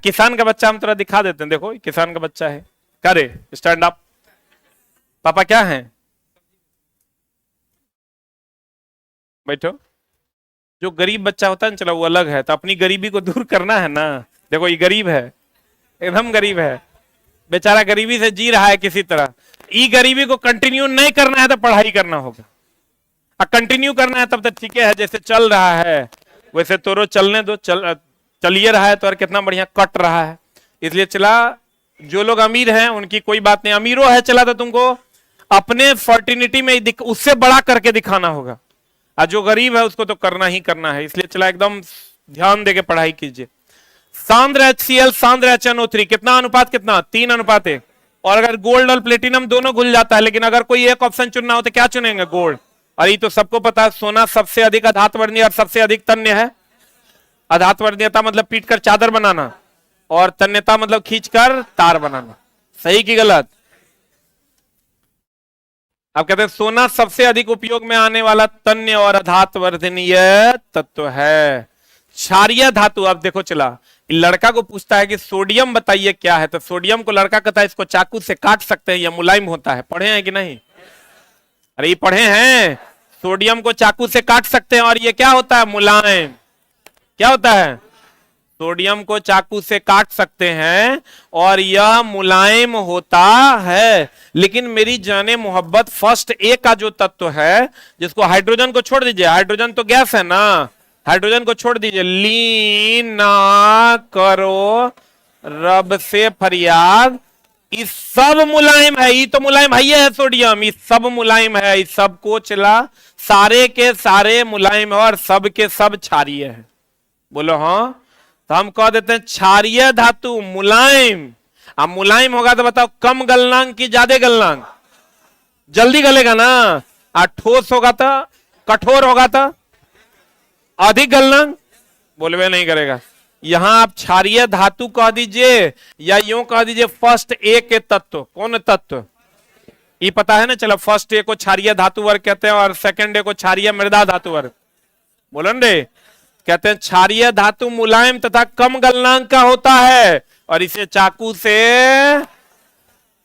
किसान का बच्चा हम थोड़ा दिखा देते हैं, देखो किसान का बच्चा है। करे स्टैंड अप। पापा क्या है? बैठो। जो गरीब बच्चा होता है ना, चलो वो अलग है, तो अपनी गरीबी को दूर करना है ना। देखो ये गरीब है, एकदम गरीब है, बेचारा गरीबी से जी रहा है किसी तरह। ई गरीबी को कंटिन्यू नहीं करना है तो पढ़ाई करना होगा, और कंटिन्यू करना है तब तक ठीक है, जैसे चल रहा है वैसे तोरो चलने दो, चलिए रहा है तो और कितना बढ़िया कट रहा है, इसलिए चला। जो लोग अमीर हैं उनकी कोई बात नहीं, अमीरों है चला तो तुमको अपने फर्टिनिटी में उससे बड़ा करके दिखाना होगा, और जो गरीब है उसको तो करना ही करना है, इसलिए चला एकदम ध्यान देके पढ़ाई कीजिए। सांद्र HCl सांद्र HNO3 कितना अनुपात, कितना 3:1। और अगर गोल्ड और प्लेटिनम दोनों घुल जाता है, लेकिन अगर कोई एक ऑप्शन चुनना हो तो क्या चुनेंगे, गोल्ड। और ये तो सबको पता है, सोना सबसे अधिक अधात्वर्णीय और सबसे अधिक तन्य है। अधात्वर्णीयता मतलब पीट कर चादर बनाना, और तन्यता मतलब खींचकर तार बनाना। सही की गलत? आप कहते हैं सोना सबसे अधिक उपयोग में आने वाला तन्य और अधात्वर्धनीय तत्व है। क्षारीय धातु, अब देखो चला, लड़का को पूछता है कि सोडियम बताइए क्या है, तो सोडियम को लड़का कहता है इसको चाकू से काट सकते हैं, यह मुलायम होता है। पढ़े हैं कि नहीं? अरे ये पढ़े हैं, सोडियम को चाकू से काट सकते हैं और ये क्या होता है, मुलायम। क्या होता है? सोडियम को चाकू से काट सकते हैं और यह मुलायम होता है। लेकिन मेरी जाने मोहब्बत, फर्स्ट ए का जो तत्व है, जिसको हाइड्रोजन को छोड़ दीजिए, हाइड्रोजन तो गैस है ना, हाइड्रोजन को छोड़ दीजिए, लीना करो रब से फरियाद, इस सब मुलायम है, ये तो मुलायम है सोडियम, इस सब मुलायम है, इस सब को चला, सारे के सारे मुलायम है और सब के सब क्षारीय है। बोलो हाँ, तो हम कह देते हैं क्षारीय धातु मुलायम। अब मुलायम होगा तो बताओ कम गलनांक की ज्यादा गलनांक? जल्दी गलेगा ना। और ठोस होगा तो, कठोर होगा तो अधिक गलनांक, बोलवे नहीं करेगा। यहां आप क्षारीय धातु कह दीजिए या यूं कह दीजिए फर्स्ट ए के तत्व। कौन तत्व? ये पता है ना, चलो फर्स्ट ए को क्षारीय धातु वर्ग कहते हैं और सेकंड ए को क्षारीय मृदा धातु वर्ग। बोलो रे, कहते हैं क्षारीय धातु मुलायम तथा कम गलनांक का होता है और इसे चाकू से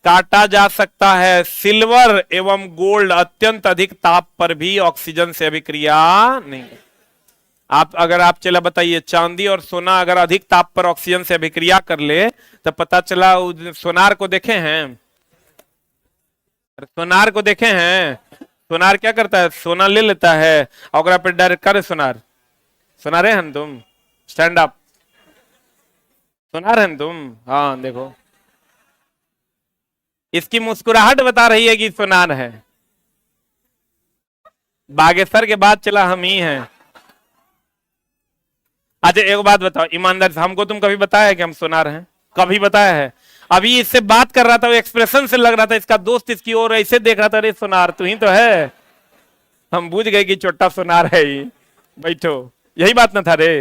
काटा जा सकता है। सिल्वर एवं गोल्ड अत्यंत अधिक ताप पर भी ऑक्सीजन से अभिक्रिया नहीं। आप चला बताइए, चांदी और सोना अगर अधिक ताप पर ऑक्सीजन से अभिक्रिया कर ले तो पता चला, सोनार को देखे हैं? सोनार को देखे हैं? सोनार क्या करता है, सोना ले लेता है और अगर डायरेक्ट करे सोनार, सुना रहे हैं तुम? स्टैंड अप, सुना रहे हैं तुम? हाँ देखो, इसकी मुस्कुराहट बता रही है कि सुनार है। बागेश्वर के बाद चला हम ही हैं। अच्छा एक बात बताओ ईमानदार से, हमको तुम कभी बताया है कि हम सुनार हैं? कभी बताया है? अभी इससे बात कर रहा था, वो एक्सप्रेशन से लग रहा था इसका दोस्त इसकी ओर ऐसे देख रहा था, अरे सुनार तू ही तो है। हम बुझ गए कि छोटा सुनार है ये, बैठो, यही बात ना था रे।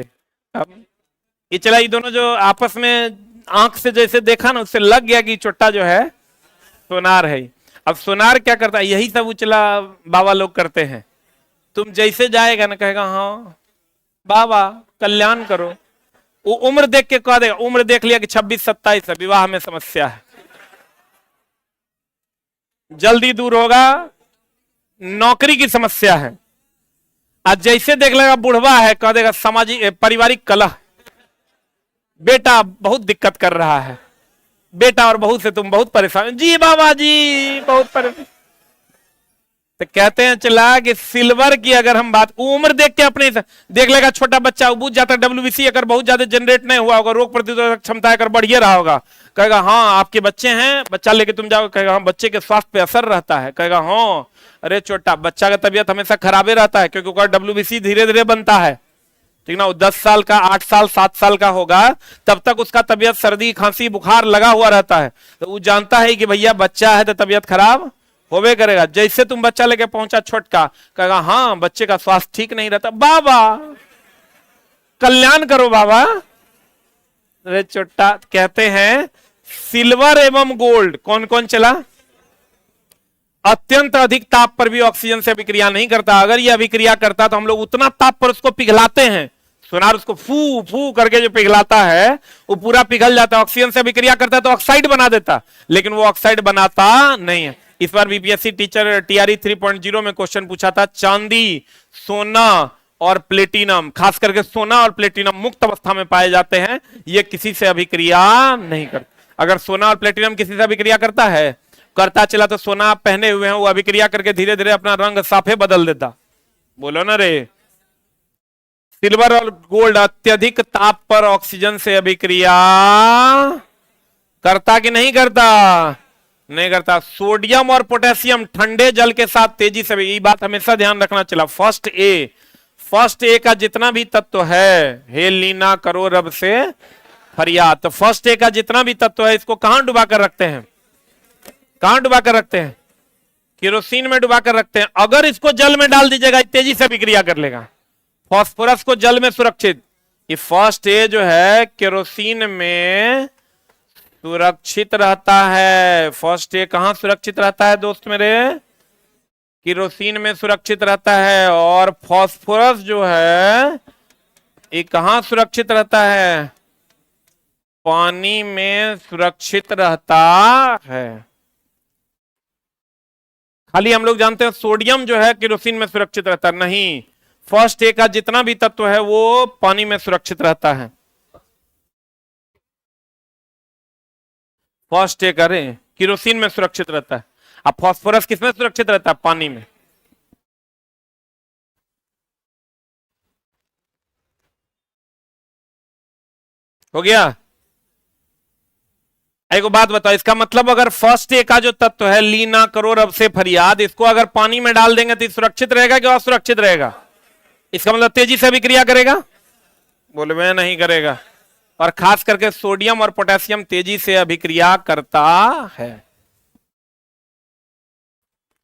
ये चला, ये दोनों जो आपस में आंख से जैसे देखा ना, उससे लग गया कि छोटा जो है सोनार है। अब सोनार क्या करता है, यही सब उचला बाबा लोग करते हैं। तुम जैसे जाएगा ना, कहेगा हाँ बाबा कल्याण करो, वो उम्र देख के कह देगा, उम्र देख लिया कि 26-27 है, विवाह में समस्या है, जल्दी दूर होगा, नौकरी की समस्या है। आज जैसे देख लेगा बुढ़वा है, कह देगा सामाजिक पारिवारिक कलह, बेटा बहुत दिक्कत कर रहा है, बेटा और बहू से तुम बहुत परेशान। जी बाबा जी बहुत परेशान। तो कहते हैं चला कि सिल्वर की अगर हम बात, उम्र देख के अपने देख लेगा, छोटा बच्चा बुझ जाता है, WBC अगर बहुत ज्यादा जनरेट नहीं हुआ होगा, रोग प्रतिरोधक क्षमता अगर बढ़िया रहा होगा, कहेगा हाँ आपके बच्चे हैं, बच्चा लेके तुम जाओ, कहेगा हाँ बच्चे के स्वास्थ्य पे असर रहता है, कहेगा हाँ अरे छोटा बच्चा का तबियत हमेशा खराबे रहता है, क्योंकि WBC धीरे धीरे बनता है, ठीक ना। वो 10 साल का, 8 साल 7 साल का होगा तब तक उसका तबियत सर्दी खांसी बुखार लगा हुआ रहता है, तो वो जानता है कि भैया बच्चा है तो तबियत खराब होवे करेगा। जैसे तुम बच्चा लेके पहुंचा छोटका, कहेगा हाँ बच्चे का स्वास्थ्य ठीक नहीं रहता, बाबा कल्याण करो बाबा। अरे छोटा, कहते हैं सिल्वर एवं गोल्ड कौन कौन चला, अत्यंत अधिक ताप पर भी ऑक्सीजन से अभिक्रिया नहीं करता। अगर यह अभिक्रिया करता तो हम लोग उतना ताप पर उसको पिघलाते हैं, सोनार उसको फू फू करके जो पिघलाता है वो पूरा पिघल जाता है। ऑक्सीजन से अभिक्रिया करता है तो ऑक्साइड बना देता, लेकिन वो ऑक्साइड बनाता नहीं है। इस बार बीपीएससी टीचर TRE 3.0 में क्वेश्चन पूछा था, चांदी, सोना और प्लेटिनम, खास करके सोना और प्लेटिनम मुक्त अवस्था में पाए जाते हैं, ये किसी से अभिक्रिया नहीं करते। अगर सोना और प्लेटिनम किसी से अभिक्रिया करता है, करता चला तो सोना आप पहने हुए हैं, वो अभिक्रिया करके धीरे धीरे अपना रंग साफे बदल देता। बोलो ना रे। सिल्वर और गोल्ड अत्यधिक ताप पर ऑक्सीजन से अभिक्रिया करता कि नहीं करता? नहीं करता। सोडियम और पोटेशियम ठंडे जल के साथ तेजी से, ये बात हमेशा ध्यान रखना चला। फर्स्ट ए का जितना भी तत्व है, हे लीना करो रब से फरियाद, तो फर्स्ट ए का जितना भी तत्व है इसको कहां डुबा कर रखते हैं? कहां डुबा कर रखते हैं? केरोसिन में डुबा कर रखते हैं। अगर इसको जल में डाल दीजिएगा तेजी से अभिक्रिया कर लेगा। फास्फोरस को जल में सुरक्षित, ये फर्स्ट ए जो है केरोसिन में सुरक्षित रहता है। फर्स्ट ए कहां सुरक्षित रहता है दोस्त मेरे? केरोसिन में सुरक्षित रहता है। और फास्फोरस जो है ये कहां सुरक्षित रहता है? पानी में सुरक्षित रहता है। खाली हम लोग जानते हैं सोडियम जो है केरोसिन में सुरक्षित रहता है, नहीं, फर्स्ट ए का जितना भी तत्व है वो पानी में सुरक्षित रहता है। फर्स्ट ए करें केरोसिन में सुरक्षित रहता है। अब फास्फोरस किसमें सुरक्षित रहता है? पानी में। हो गया? एक बात बताओ, इसका मतलब अगर फर्स्ट ए का जो तत्व है लीना करो रब से फरियाद, इसको अगर पानी में डाल देंगे तो सुरक्षित रहेगा कि असुरक्षित रहेगा? इसका मतलब तेजी से अभिक्रिया करेगा? बोले मैं नहीं करेगा। और खास करके सोडियम और पोटेशियम तेजी से अभिक्रिया करता है।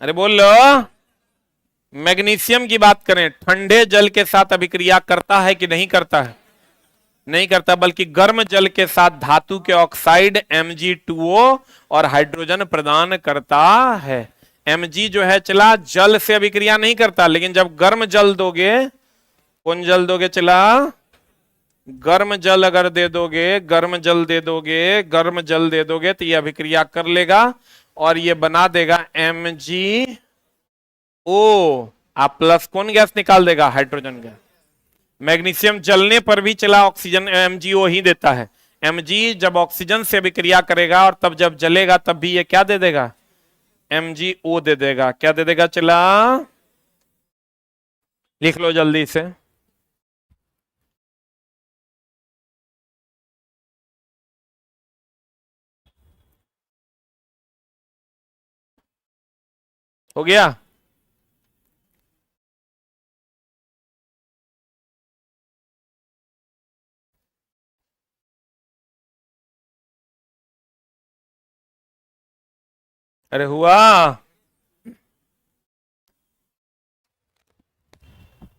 अरे बोल लो। मैग्नीशियम की बात करें, ठंडे जल के साथ अभिक्रिया करता है कि नहीं करता है? नहीं करता, बल्कि गर्म जल के साथ धातु के ऑक्साइड Mg2O और हाइड्रोजन प्रदान करता है। Mg जो है चला जल से अभिक्रिया नहीं करता, लेकिन जब गर्म जल दोगे, कौन जल दोगे चला? गर्म जल अगर दे दोगे, गर्म जल दे दोगे, गर्म जल दे दोगे तो ये अभिक्रिया कर लेगा और ये बना देगा MgO। आप प्लस कौन गैस निकाल देगा? Hydrogen gas. मैग्नीशियम जलने पर भी चला ऑक्सीजन MgO ही देता है। Mg जब ऑक्सीजन से अभिक्रिया करेगा और तब जब जलेगा तब भी ये क्या दे देगा? MgO दे देगा। क्या दे देगा चला? लिख लो जल्दी से। हो गया? अरे हुआ?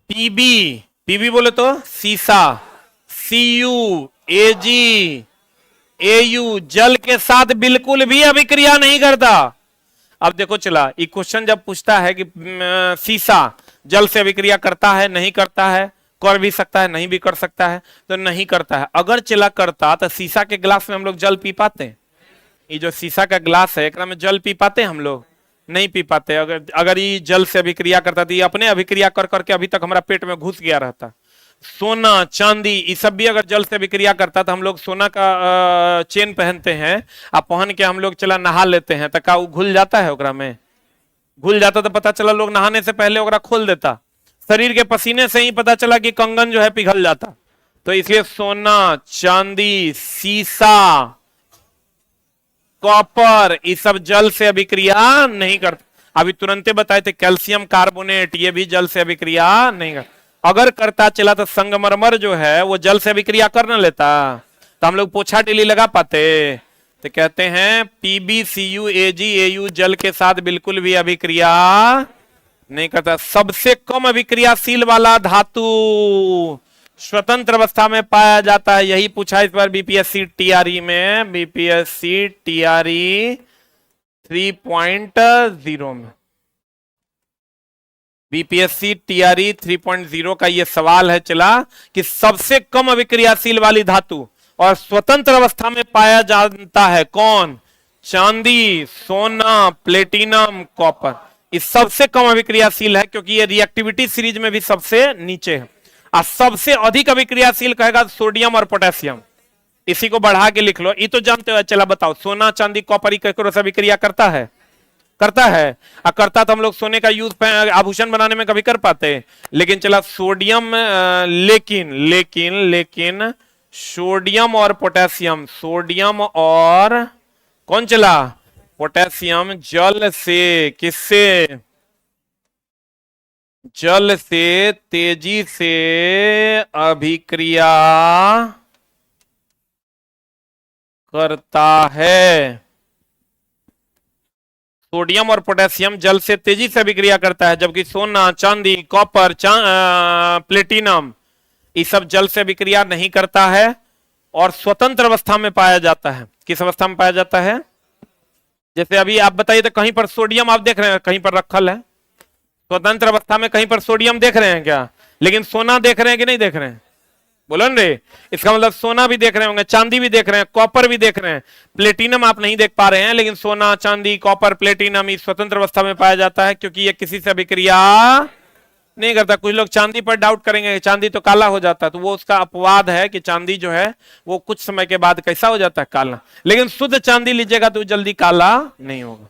पीबी बोले तो सीसा, Cu, Ag, Au जल के साथ बिल्कुल भी अभिक्रिया नहीं करता। अब देखो चला, ये क्वेश्चन जब पूछता है कि सीसा जल से अभिक्रिया करता है नहीं करता है, कर भी सकता है नहीं भी कर सकता है, तो नहीं करता है। अगर चला करता तो शीशा के गिलास में हम लोग जल पी पाते हैं? ये जो शीशा का गिलास है एकरा में जल पी पाते हैं हम लोग? नहीं पी पाते। अगर ये जल से अभिक्रिया करता तो ये अपने अभिक्रिया कर करके अभी तक हमारा पेट में घुस गया रहता। सोना चांदी ये सब भी अगर जल से अभिक्रिया करता तो हम लोग सोना का चेन पहनते हैं, अब पहन के हम लोग चला नहा लेते हैं, तो का वो घुल जाता है? ओकरा में घुल जाता तो पता चला लोग नहाने से पहले ओकरा खोल देता। शरीर के पसीने से ही पता चला कि कंगन जो है पिघल जाता। तो इसलिए सोना चांदी सीसा कॉपर ये सब जल से अभिक्रिया नहीं करते। अभी तुरंत बताए थे कैल्शियम कार्बोनेट, ये भी जल से अभिक्रिया नहीं करता। अगर करता चला तो संगमरमर जो है वो जल से अभिक्रिया कर न लेता, तो हम लोग पोछा डेली लगा पाते। तो कहते हैं PbCu AgAu जल के साथ बिल्कुल भी अभिक्रिया नहीं करता। सबसे कम अभिक्रियाशील वाला धातु स्वतंत्र अवस्था में पाया जाता है, यही पूछा इस बार बीपीएससी टीआरई में, बीपीएससी टीआरई 3.0 में। बीपीएससी टीआरई 3.0 का ये सवाल है चला कि सबसे कम अभिक्रियाशील वाली धातु और स्वतंत्र अवस्था में पाया जाता है कौन? चांदी, सोना, प्लेटिनम, कॉपर। इस सबसे कम अभिक्रियाशील है क्योंकि ये रिएक्टिविटी सीरीज में भी सबसे नीचे है। और सबसे अधिक अभिक्रियाशील कहेगा सोडियम और पोटेशियम। इसी को बढ़ा के लिख लो। ये तो जानते हो, चला बताओ सोना चांदी कॉपर केकरो से अभिक्रिया करता है? करता है। करता तो हम लोग सोने का यूज आभूषण बनाने में कभी कर पाते, लेकिन चला सोडियम लेकिन लेकिन लेकिन सोडियम और पोटेशियम, सोडियम और कौन चला, पोटेशियम जल से, किससे, जल से तेजी से अभिक्रिया करता है। सोडियम और पोटेशियम जल से तेजी से अभिक्रिया करता है, जबकि सोना, चांदी, कॉपर, प्लेटिनम ये सब जल से अभिक्रिया नहीं करता है और स्वतंत्र अवस्था में पाया जाता है। किस अवस्था में पाया जाता है? जैसे अभी आप बताइए तो कहीं पर सोडियम आप देख रहे हैं, कहीं पर रखल है स्वतंत्र अवस्था में, कहीं पर सोडियम देख रहे हैं क्या? लेकिन सोना देख रहे हैं कि नहीं देख रहे हैं? बोलो न रे, इसका मतलब सोना भी देख रहे होंगे, चांदी भी देख रहे हैं, कॉपर भी देख रहे हैं, प्लेटिनम आप नहीं देख पा रहे हैं, लेकिन सोना, चांदी, कॉपर, प्लेटिनम ये स्वतंत्र अवस्था में पाया जाता है, क्योंकि ये किसी से अभिक्रिया नहीं करता। कुछ लोग चांदी पर डाउट करेंगे, चांदी तो काला हो जाता है, तो वो उसका अपवाद है कि चांदी जो है वो कुछ समय के बाद कैसा हो जाता है, काला। लेकिन शुद्ध चांदी लीजिएगा तो जल्दी काला नहीं होगा।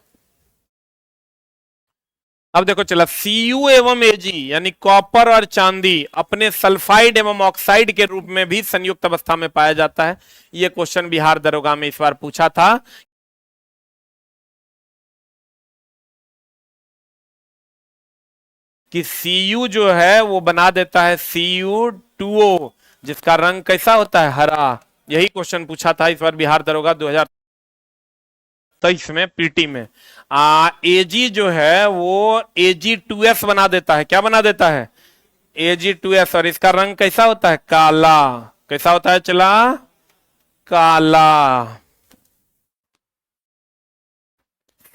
अब देखो चला, Cu एवं Ag यानी कॉपर और चांदी अपने सल्फाइड एवं ऑक्साइड के रूप में भी संयुक्त अवस्था में पाया जाता है। यह क्वेश्चन बिहार दरोगा में इस बार पूछा था। कि Cu जो है वो बना देता है Cu2O, जिसका रंग कैसा होता है, हरा। यही क्वेश्चन पूछा था इस बार बिहार दरोगा 2023 में पीटी में। Ag जो है वो Ag2S बना देता है। क्या बना देता है? Ag2S, और इसका रंग कैसा होता है, काला। कैसा होता है चला, काला।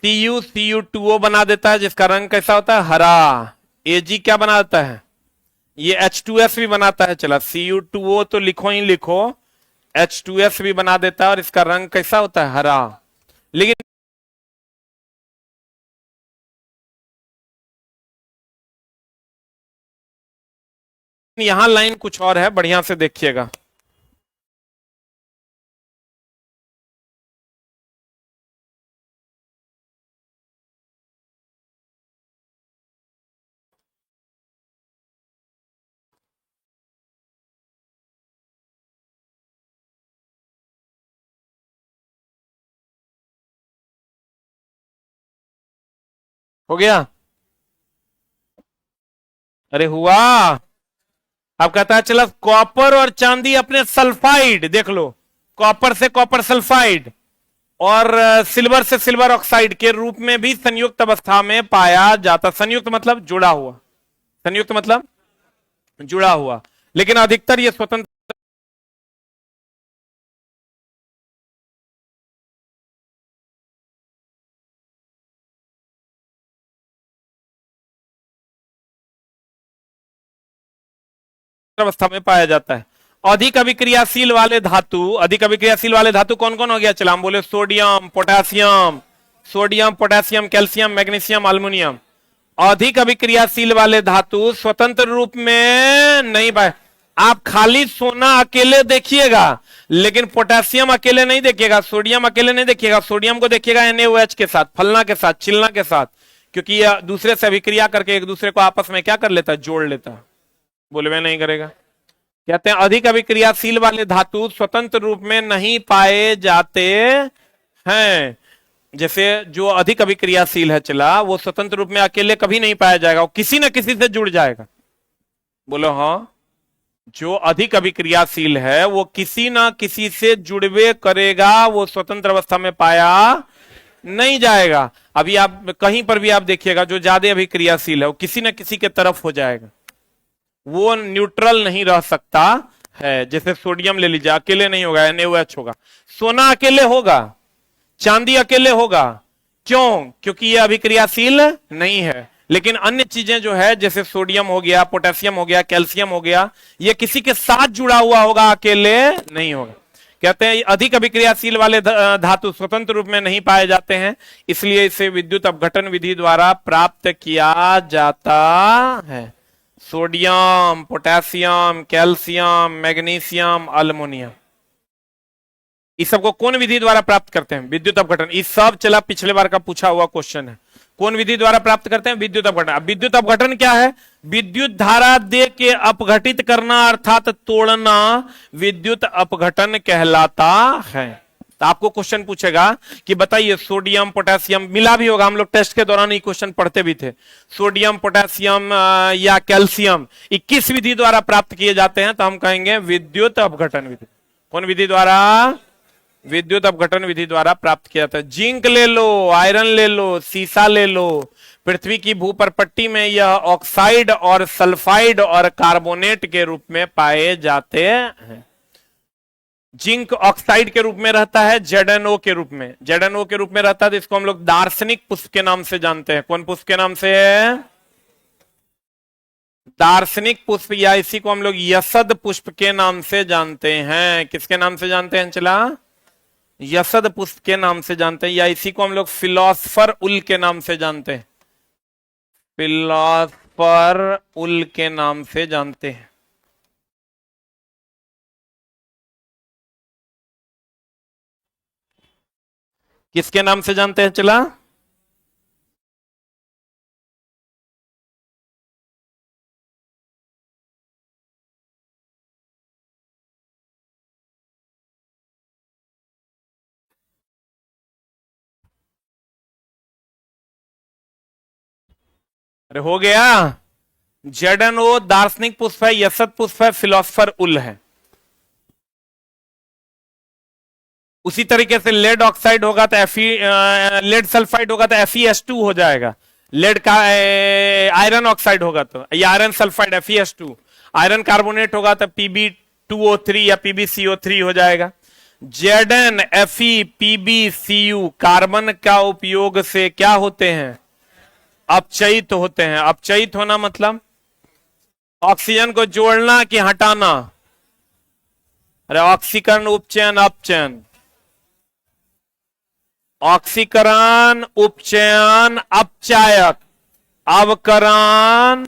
Cu2O बना देता है, जिसका रंग कैसा होता है, हरा। Ag क्या बनाता है, ये H2S भी बनाता है। चला, Cu2O तो लिखो ही लिखो, H2S भी बना देता है और इसका रंग कैसा होता है, हरा। लेकिन यहां लाइन कुछ और है, बढ़िया से देखिएगा। हो गया? अरे हुआ। अब कहता है चला, कॉपर और चांदी अपने सल्फाइड, देख लो, कॉपर से कॉपर सल्फाइड और सिल्वर से सिल्वर ऑक्साइड के रूप में भी संयुक्त अवस्था में पाया जाता। संयुक्त मतलब जुड़ा हुआ, संयुक्त मतलब जुड़ा हुआ, लेकिन अधिकतर ये स्वतंत्र अवस्था में पाया जाता है। अधिक अभिक्रियाशील वाले धातु, अधिक अभिक्रियाशील वाले धातु कौन कौन हो गया? चला हम बोले, sodium, potassium, sodium, potassium, calcium, magnesium, aluminium. अधिक अभिक्रियाशील वाले धातु स्वतंत्र रूप में नहीं पाए। आप खाली सोना अकेले देखिएगा, लेकिन पोटेशियम अकेले नहीं देखिएगा, सोडियम अकेले नहीं देखिएगा। सोडियम को देखिएगा NaOH के साथ, फलना के साथ, चिलना के साथ, क्योंकि यह दूसरे से अभिक्रिया करके एक दूसरे को आपस में क्या कर लेता है, जोड़ लेता है। बोलवे नहीं करेगा। कहते हैं अधिक अभिक्रियाशील वाले धातु स्वतंत्र रूप में नहीं पाए जाते हैं। जैसे जो अधिक अभिक्रियाशील है चला, वो स्वतंत्र रूप में अकेले कभी नहीं पाया जाएगा, वो किसी न किसी से जुड़ जाएगा। बोलो हाँ। जो अधिक अभिक्रियाशील है वो किसी ना किसी से जुड़वे करेगा, वो स्वतंत्र अवस्था में पाया नहीं जाएगा। अभी आप कहीं पर भी आप देखिएगा, जो ज्यादा अभिक्रियाशील है वो किसी न किसी के तरफ हो जाएगा, वो न्यूट्रल नहीं रह सकता है। जैसे सोडियम ले लीजिए, अकेले नहीं होगा, NaOH होगा। सोना अकेले होगा, चांदी अकेले होगा, क्यों? क्योंकि ये अभिक्रियाशील नहीं है। लेकिन अन्य चीजें जो है, जैसे सोडियम हो गया, पोटेशियम हो गया, कैल्शियम हो गया, ये किसी के साथ जुड़ा हुआ होगा, अकेले नहीं होगा। कहते हैं अधिक अभिक्रियाशील वाले धातु स्वतंत्र रूप में नहीं पाए जाते हैं, इसलिए इसे विद्युत अपघटन विधि द्वारा प्राप्त किया जाता है। Sodium, potassium, calcium, magnesium, aluminium, इस सबको कौन विधि द्वारा प्राप्त करते हैं? विद्युत अपघटन। इस सब चला पिछले बार का पूछा हुआ क्वेश्चन है। कौन विधि द्वारा प्राप्त करते हैं? विद्युत अपघटन। अब विद्युत अपघटन क्या है? विद्युत धारा दे के अपघटित करना अर्थात तोड़ना विद्युत अपघटन कहलाता है। तो आपको क्वेश्चन पूछेगा कि बताइए सोडियम पोटेशियम, मिला भी होगा, हम लोग टेस्ट के दौरान ये क्वेश्चन पढ़ते भी थे, सोडियम पोटेशियम या कैल्शियम ये किस विधि द्वारा प्राप्त किए जाते हैं? तो हम कहेंगे विद्युत अपघटन विधि। कौन विधि द्वारा? विद्युत अपघटन विधि द्वारा प्राप्त किया जाता है। जिंक ले लो, आयरन ले लो, सीसा ले लो, पृथ्वी की भूपरपट्टी में यह ऑक्साइड और सल्फाइड और कार्बोनेट के रूप में पाए जाते हैं। जिंक ऑक्साइड के रूप में रहता है, ZnO के रूप में, ZnO के रूप में रहता है, तो इसको हम लोग दार्शनिक पुष्प के नाम से जानते हैं। कौन पुष्प के नाम से? दार्शनिक पुष्प, या इसी को हम लोग यसद पुष्प के नाम से जानते हैं। किसके नाम से जानते हैं चला? यसद पुष्प के नाम से जानते हैं, या इसी को हम लोग फिलोसफर उल के नाम से जानते हैं। फिलोसफर उल के नाम से जानते हैं। किसके नाम से जानते हैं चला? अरे हो गया। ZnO दार्शनिक पुष्प है, यसद पुष्प है, फिलोसफर उल है। उसी तरीके से लेड ऑक्साइड होगा तो लेड सल्फाइड होगा तो FeS2 हो जाएगा। लेड का आयरन ऑक्साइड होगा तो या iron sulphide FeS2, iron carbonate होगा तो Pb2O3 या PbCO3 हो जाएगा। Zn Fe PbCu कार्बन का उपयोग से क्या होते हैं? अपचयित होते हैं। अपचयित होना मतलब ऑक्सीजन को जोड़ना कि हटाना? अरे ऑक्सीकरण, उपचयन, अपचयन। ऑक्सीकरण, उपचयन, अपचायक, अवकरण,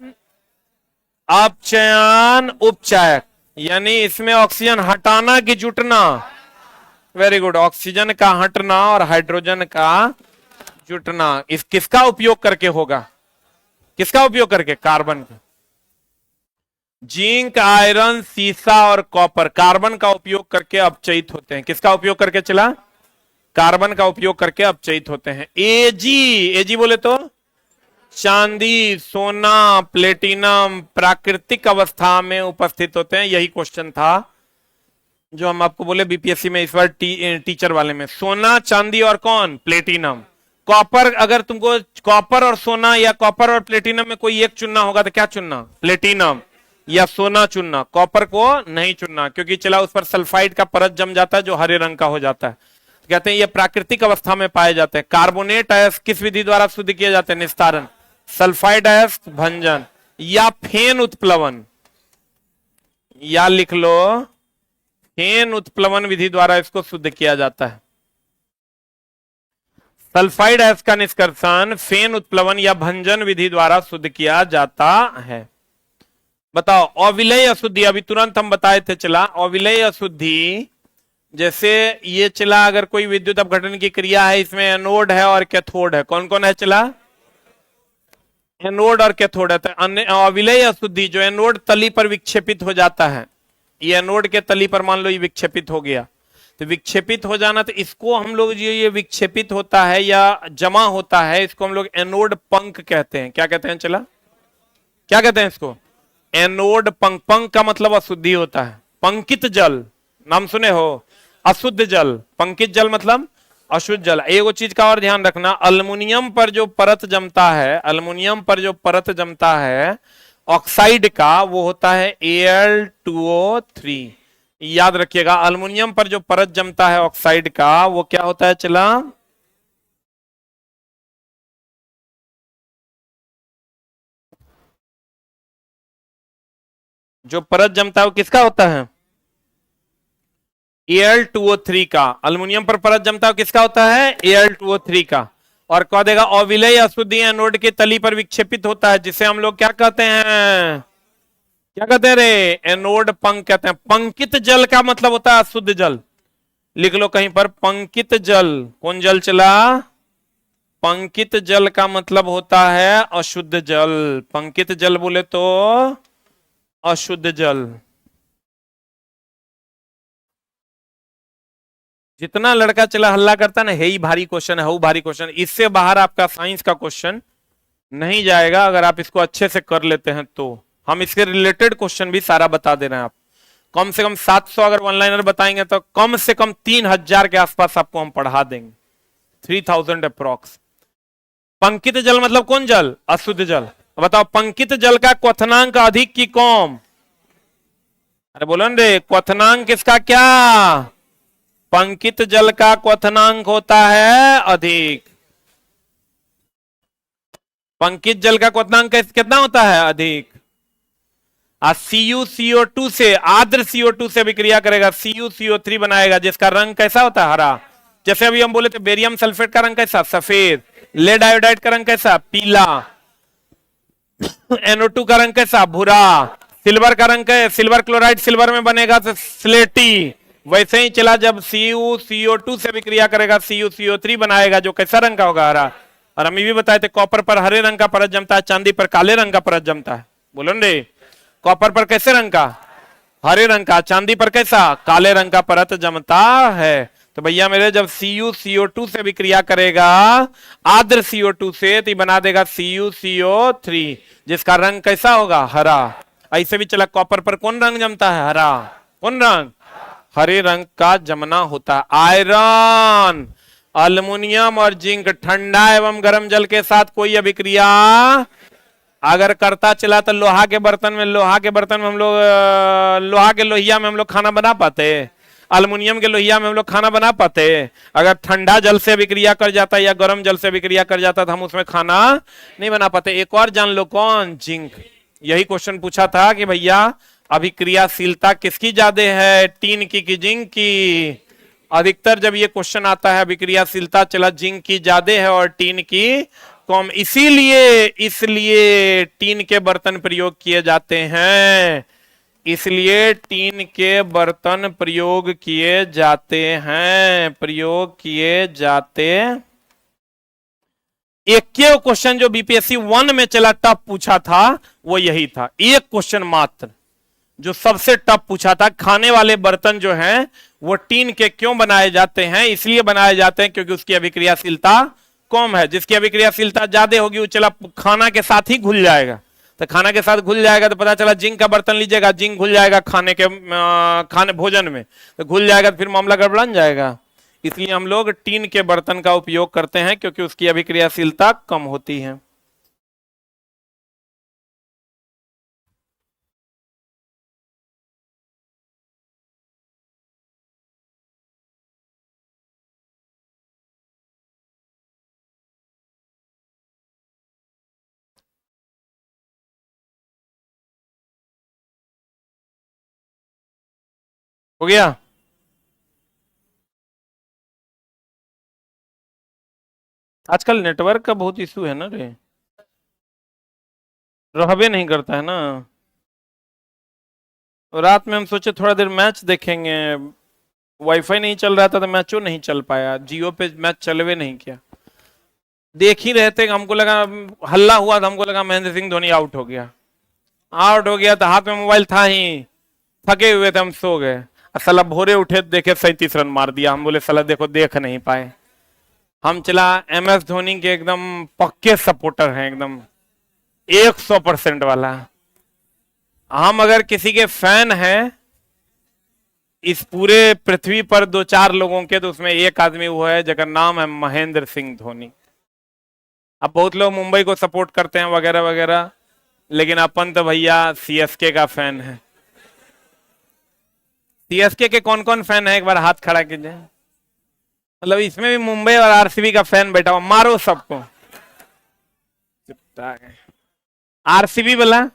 अपचयन, उपचायक, यानी इसमें ऑक्सीजन हटाना कि जुटना? वेरी गुड, ऑक्सीजन का हटना और हाइड्रोजन का जुटना। इस किसका उपयोग करके होगा? किसका उपयोग करके? कार्बन का। जिंक, आयरन, सीसा और कॉपर कार्बन का उपयोग करके अपचयित होते हैं। किसका उपयोग करके चला? कार्बन का उपयोग करके अपचयित होते हैं। एजी बोले तो चांदी, सोना, प्लेटिनम प्राकृतिक अवस्था में उपस्थित होते हैं। यही क्वेश्चन था जो हम आपको बोले बीपीएससी में इस बार टीचर वाले में। सोना, चांदी और कौन? प्लेटिनम। कॉपर, अगर तुमको कॉपर और सोना या कॉपर और प्लेटिनम में कोई एक चुनना होगा तो क्या चुनना? प्लेटिनम या सोना चुनना। कॉपर को नहीं चुनना क्योंकि चला उस पर सल्फाइड का परत जम जाता है जो हरे रंग का हो जाता है। तो कहते हैं ये प्राकृतिक अवस्था में पाए जाते हैं। कार्बोनेट अयस्क किस विधि द्वारा शुद्ध किए जाते हैं? निस्तारण। सल्फाइड अयस्क भंजन या फेन उत्प्लवन, या लिख लो फेन उत्प्लवन विधि द्वारा इसको शुद्ध किया जाता है। सल्फाइड अयस्क का निष्कर्षण फेन उत्प्लवन या भंजन विधि द्वारा शुद्ध किया जाता है। बताओ अविलेय अशुद्धि, अभी तुरंत हम बताए थे चला। अविलेय अशुद्धि जैसे ये चला, अगर कोई विद्युत अपघटन की क्रिया है, इसमें एनोड है और कैथोड है। कौन कौन है चला? एनोड और कैथोड है। तो अविलेय अशुद्धि जो एनोड तली पर विक्षेपित हो जाता है, ये एनोड के तली पर मान लो ये विक्षेपित हो गया, तो विक्षेपित हो जाना, तो इसको हम लोग जो ये विक्षेपित होता है या जमा होता है, इसको हम लोग एनोड पंक कहते हैं। क्या कहते हैं चला? क्या कहते हैं इसको? एनोड पंक। पंक का मतलब अशुद्धि होता है। पंकित जल नाम सुने हो? अशुद्ध जल। पंकित जल मतलब अशुद्ध जल। एगो चीज का और ध्यान रखना, अल्युमिनियम पर जो परत जमता है, अल्युमिनियम पर जो परत जमता है ऑक्साइड का, वो होता है Al2O3। याद रखिएगा, अल्युमिनियम पर जो परत जमता है ऑक्साइड का, वो क्या होता है चला? जो परत जमता है वो किसका होता है? Al2O3 का। अल्युमिनियम पर परत जमता है किसका होता है? Al2O3 का। और कह देगा अविलेय अशुद्धि एनोड के तली पर विक्षेपित होता है, जिसे हम लोग क्या कहते हैं? क्या कहते हैं रे? एनोड पंक कहते हैं। पंकित जल का मतलब होता है अशुद्ध जल। लिख लो कहीं पर, पंकित जल। कौन जल चला? पंकित जल का मतलब होता है अशुद्ध जल। पंकित जल बोले तो अशुद्ध जल। जितना लड़का चला हल्ला करता ना, है ही भारी क्वेश्चन है, भारी क्वेश्चन, इससे बाहर आपका साइंस का क्वेश्चन नहीं जाएगा अगर आप इसको अच्छे से कर लेते हैं तो। हम इसके रिलेटेड क्वेश्चन भी सारा बता दे रहे हैं। आप कम से कम 700 अगर वन लाइनर बताएंगे तो कम से कम 3000 के आसपास आपको हम पढ़ा देंगे, 3000 अप्रोक्स। पंकित जल मतलब कौन जल? अशुद्ध जल। बताओ, पंकित जल का क्वथनांक अधिक की कम? अरे बोलो न रे, क्वथनांक किसका क्या? पंकित जल का क्वथनांक होता है अधिक। पंकित जल का क्वथनांक कितना होता है? अधिक। CuCO2 से, आर्द्र CO2 से विक्रिया करेगा, CuCO3 बनाएगा, जिसका रंग कैसा होता है? हरा। जैसे अभी हम बोले थे बेरियम सल्फेट का रंग कैसा? सफेद। लेड आयोडाइड का रंग कैसा? पीला। NO2 का रंग कैसा? भूरा। सिल्वर का रंग है, सिल्वर क्लोराइड सिल्वर में बनेगा तो स्लेटी। वैसे ही चला, जब CuCO2 से विक्रिया करेगा, CuCO3 बनाएगा, जो कैसा रंग का होगा? हरा। और हम ये भी बताए थे, कॉपर पर हरे रंग का परत जमता है, चांदी पर काले रंग का परत जमता है। बोलो रे, कॉपर पर कैसे रंग का? हरे रंग का। चांदी पर कैसा? काले रंग का परत जमता है। तो भैया मेरे, जब CuCO2 से विक्रिया करेगा आर्द्र CO2 से, तो बना देगा CuCO3, जिसका रंग कैसा होगा? हरा। ऐसे भी चला, कॉपर पर कौन रंग जमता है? हरा। कौन रंग? हरे रंग का जमना होता है। आयरन, अल्युमिनियम और जिंक ठंडा एवं गर्म जल के साथ कोई अभिक्रिया अगर करता चला तो लोहा के बर्तन में हम लोग लोहा के लोहिया में हम लोग खाना बना पाते? अल्युमिनियम के लोहिया में हम लोग खाना बना पाते? अगर ठंडा जल से विक्रिया कर जाता या गर्म जल से विक्रिया कर जाता तो हम उसमें खाना नहीं बना पाते। एक और जान लो, कौन? जिंक। यही क्वेश्चन पूछा था कि भैया अभिक्रियाशीलता किसकी ज्यादा है, टीन की कि जिंक की? अधिकतर जब ये क्वेश्चन आता है अभिक्रियाशीलता चला जिंक की ज्यादा है और टीन की कम, इसलिए टीन के बर्तन प्रयोग किए जाते हैं। इसलिए टीन के बर्तन प्रयोग किए जाते हैं, प्रयोग किए जाते। एक क्वेश्चन जो बीपीएससी 1 में चला टफ पूछा था वो यही था, एक क्वेश्चन मात्र जो सबसे टफ पूछा था। खाने वाले बर्तन जो हैं वो टीन के क्यों बनाए जाते हैं? इसलिए बनाए जाते हैं क्योंकि उसकी अभिक्रियाशीलता कम है। जिसकी अभिक्रियाशीलता ज्यादा होगी वो चला खाना के साथ ही घुल जाएगा। तो खाना के साथ घुल जाएगा तो पता चला जिंक का बर्तन लीजिएगा, जिंक घुल जाएगा खाने भोजन में, तो घुल जाएगा तो फिर मामला गड़बड़ान जाएगा। इसलिए हम लोग टीन के बर्तन का उपयोग करते हैं क्योंकि उसकी अभिक्रियाशीलता कम होती है। हो गया? आजकल नेटवर्क का बहुत इशू है ना रे, रहबे नहीं करता है ना। रात में हम सोचे थोड़ा देर मैच देखेंगे, वाईफाई नहीं चल रहा था तो मैचो नहीं चल पाया, जियो पे मैच चलवे नहीं किया। देख ही रहे थे, हमको लगा हल्ला हुआ था, हमको लगा महेंद्र सिंह धोनी आउट हो गया। आउट हो गया तो हाथ में मोबाइल था ही, थके हुए थे, हम सो गए। साला भोरे उठे देखे 37 रन मार दिया। हम बोले साला देखो देख नहीं पाए। हम चला MS धोनी के एकदम पक्के सपोर्टर हैं, एकदम 100% वाला। हम अगर किसी के फैन हैं इस पूरे पृथ्वी पर 2-4 लोगों के, तो उसमें एक आदमी वो है जिसका नाम है महेंद्र सिंह धोनी। अब बहुत लोग मुंबई को सपोर्ट करते हैं वगैरह वगैरह, लेकिन अपन तो भैया CSK का फैन है। CSK के कौन कौन फैन है एक बार हाथ खड़ा कीजिए। मतलब इसमें भी मुंबई और RCB का फैन बैठा हुआ, मारो सबको। RCB बोला,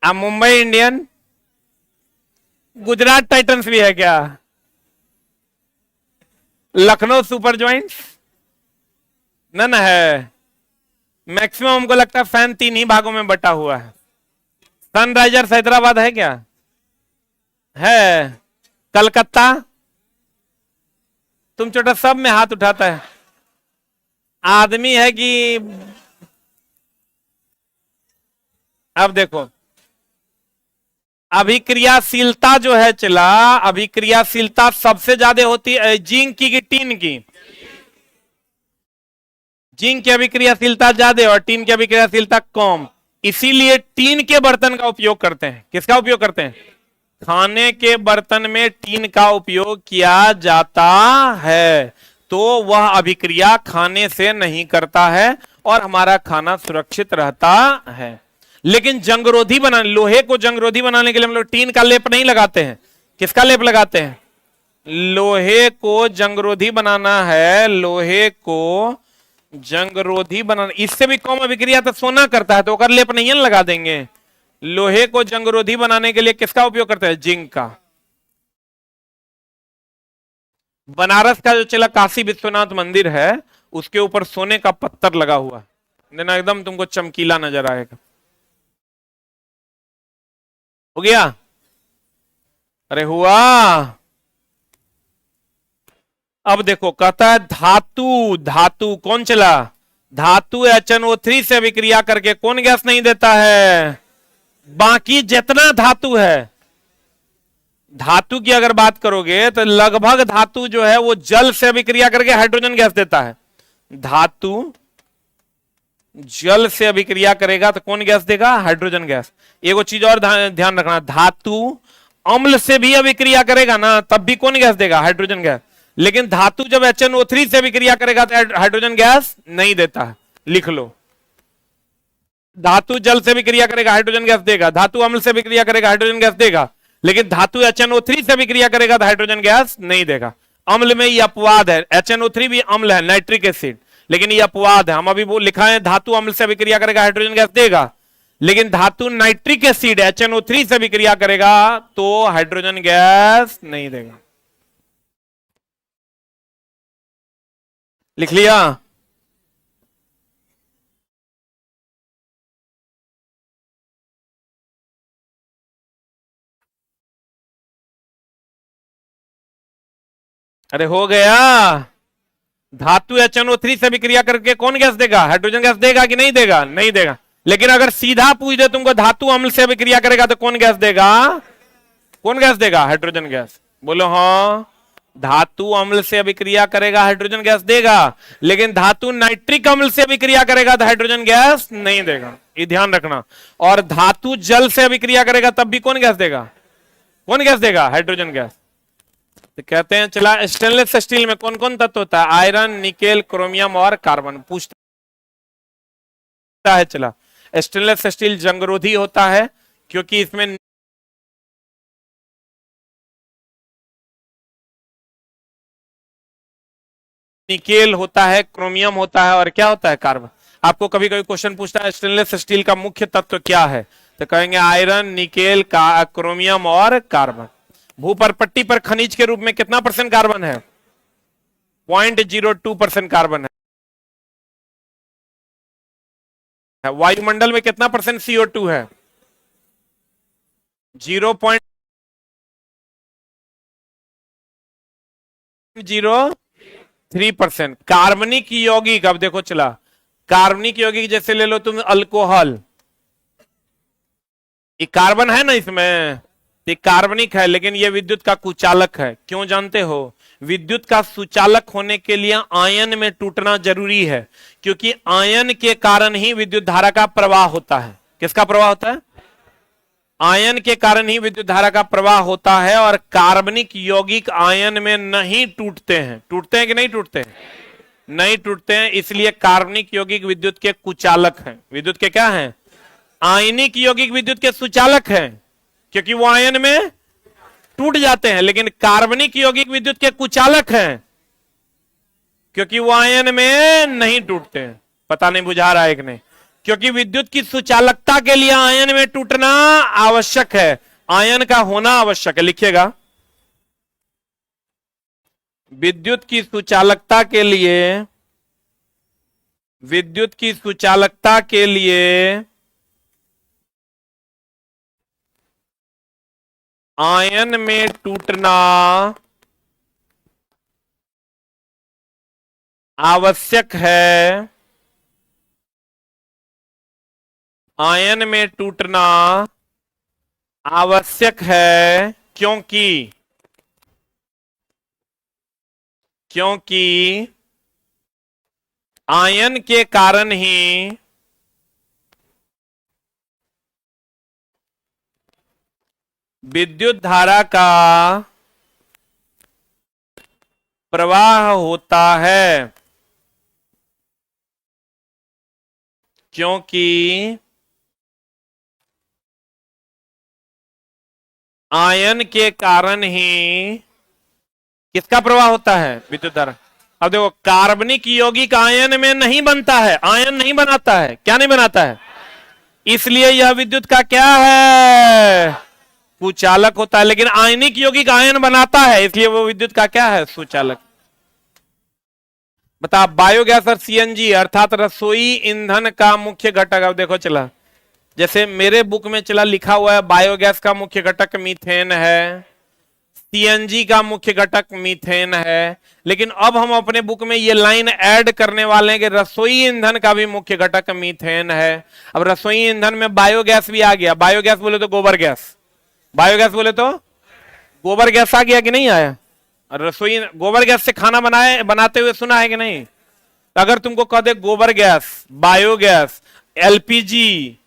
अब मुंबई इंडियन, गुजरात टाइटंस भी है क्या? लखनऊ सुपर जॉइंट्स न है। मैक्सिमम हमको लगता है फैन 3 ही भागों में बटा हुआ है। सनराइजर्स हैदराबाद है क्या? है कलकत्ता। तुम छोटा सब में हाथ उठाता है, आदमी है कि? अब देखो, अभिक्रियाशीलता जो है चला, अभिक्रियाशीलता सबसे ज्यादा होती है जिंक की टीन की? जिंक की अभिक्रियाशीलता ज्यादा और टीन की अभिक्रियाशीलता कम। इसीलिए टीन के बर्तन का उपयोग करते हैं। किसका उपयोग करते हैं? खाने के बर्तन में टीन का उपयोग किया जाता है, तो वह अभिक्रिया खाने से नहीं करता है और हमारा खाना सुरक्षित रहता है। लेकिन जंगरोधी बनाने, लोहे को जंगरोधी बनाने के लिए हम लोग टीन का लेप नहीं लगाते हैं। किसका लेप लगाते हैं? लोहे को जंगरोधी बनाना है, लोहे को जंगरोधी बनाना। इससे भी कम अभिक्रिया तो सोना करता है, तो अगर लेप नहीं लगा देंगे। लोहे को जंगरोधी बनाने के लिए किसका उपयोग करते हैं? जिंक का। बनारस का जो चला काशी विश्वनाथ मंदिर है, उसके ऊपर सोने का पत्थर लगा हुआ है ना, एकदम तुमको चमकीला नजर आएगा। हो गया? अरे हुआ। अब देखो, कहता है धातु, धातु कौन चला? धातु HNO3 से अभिक्रिया करके कौन गैस नहीं देता है? बाकी जितना धातु है, धातु की अगर बात करोगे तो लगभग धातु जो है वो जल से अभिक्रिया करके हाइड्रोजन गैस देता है। धातु जल से अभिक्रिया करेगा तो कौन गैस देगा? Hydrogen gas. एगो चीज और ध्यान रखना, धातु अम्ल से भी अभिक्रिया करेगा ना, तब भी कौन गैस देगा? Hydrogen gas. लेकिन धातु जब HNO3 से अभिक्रिया करेगा तो हाइड्रोजन गैस नहीं देता है। लिख लो, धातु जल से विक्रिया करेगा हाइड्रोजन गैस देगा, धातु अम्ल से विक्रिया करेगा हाइड्रोजन गैस देगा, लेकिन धातु HNO3 से विक्रिया करेगा तो हाइड्रोजन गैस नहीं देगा। अम्ल में ये अपवाद है, HNO3 भी अम्ल है, नाइट्रिक एसिड, लेकिन ये अपवाद है। हम अभी वो लिखा है धातु अम्ल से विक्रिया करेगा हाइड्रोजन गैस देगा, लेकिन धातु नाइट्रिक एसिड HNO3 से विक्रिया करेगा तो हाइड्रोजन गैस नहीं देगा। लिख लिया? अरे हो गया। धातु HNO3 से विक्रिया करके कौन गैस देगा? हाइड्रोजन गैस देगा कि नहीं देगा? नहीं देगा। लेकिन अगर सीधा पूछ दे तुमको धातु अम्ल से विक्रिया करेगा तो कौन गैस देगा? कौन गैस देगा? Hydrogen gas. बोलो हाँ। धातु अम्ल से अभिक्रिया करेगा हाइड्रोजन गैस देगा, लेकिन धातु नाइट्रिक अम्ल से अभिक्रिया करेगा तो हाइड्रोजन गैस नहीं देगा। ये ध्यान रखना। और धातु जल से अभिक्रिया करेगा तब भी कौन गैस देगा? कौन गैस देगा? Hydrogen gas. तो कहते हैं चला, स्टेनलेस स्टील में कौन कौन तत्व होता है? आयरन, निकेल, क्रोमियम और कार्बन। पूछता है चला, स्टेनलेस स्टील जंगरोधी होता है क्योंकि इसमें निकेल होता है, क्रोमियम होता है और क्या होता है? कार्बन। आपको कभी कभी क्वेश्चन पूछता है स्टेनलेस स्टील का मुख्य तत्व क्या है, तो कहेंगे आयरन, निकेल, क्रोमियम और कार्बन। भूपरपट्टी पर खनिज के रूप में कितना % कार्बन है? 0.02% कार्बन है। वायुमंडल में कितना % CO2 है? 0.03%। कार्बनिक यौगिक, अब देखो चला, कार्बनिक यौगिक जैसे ले लो तुम अल्कोहल, ये कार्बन है ना इसमें, ये कार्बनिक है, लेकिन ये विद्युत का कुचालक है। क्यों जानते हो? विद्युत का सुचालक होने के लिए आयन में टूटना जरूरी है, क्योंकि आयन के कारण ही विद्युत धारा का प्रवाह होता है। किसका प्रवाह होता है? आयन के कारण ही विद्युत धारा का प्रवाह होता है। और कार्बनिक यौगिक आयन में नहीं टूटते हैं। टूटते हैं कि नहीं टूटते हैं? नहीं टूटते हैं, इसलिए कार्बनिक यौगिक विद्युत के कुचालक हैं। विद्युत के क्या हैं? आयनिक यौगिक विद्युत के सुचालक हैं, क्योंकि वो आयन में टूट जाते हैं, लेकिन कार्बनिक यौगिक विद्युत के कुचालक हैं क्योंकि वो आयन में नहीं टूटते हैं। पता नहीं बुझा रहा है कि नहीं? क्योंकि विद्युत की सुचालकता के लिए आयन में टूटना आवश्यक है, आयन का होना आवश्यक है। लिखिएगा, विद्युत की सुचालकता के लिए, विद्युत की सुचालकता के लिए आयन में टूटना आवश्यक है, आयन में टूटना आवश्यक है क्योंकि आयन के कारण ही विद्युत धारा का प्रवाह होता है, क्योंकि आयन के कारण ही किसका प्रवाह होता है, विद्युत धारा। अब देखो कार्बनिक यौगिक आयन में नहीं बनता है, आयन नहीं बनाता है, क्या नहीं बनाता है, इसलिए यह विद्युत का क्या है, सुचालक होता है। लेकिन आयनिक यौगिक आयन बनाता है, इसलिए वो विद्युत का क्या है, सुचालक। बता, बायोगैस और सीएनजी अर्थात रसोई ईंधन का मुख्य घटक। अब देखो चला, जैसे मेरे बुक में चला लिखा हुआ है बायोगैस का मुख्य घटक मीथेन है, सीएनजी का मुख्य घटक मीथेन है, लेकिन अब हम अपने बुक में ये लाइन ऐड करने वाले हैं कि रसोई ईंधन का भी मुख्य घटक मीथेन है। अब रसोई ईंधन में बायोगैस भी आ गया, बायोगैस बोले तो गोबर गैस, बायोगैस बोले तो गोबर गैस आ गया कि नहीं आया। रसोई गोबर गैस से खाना बनाते हुए सुना है कि नहीं। तो अगर तुमको कह दे गोबर गैस, बायोगैस, एलपीजी,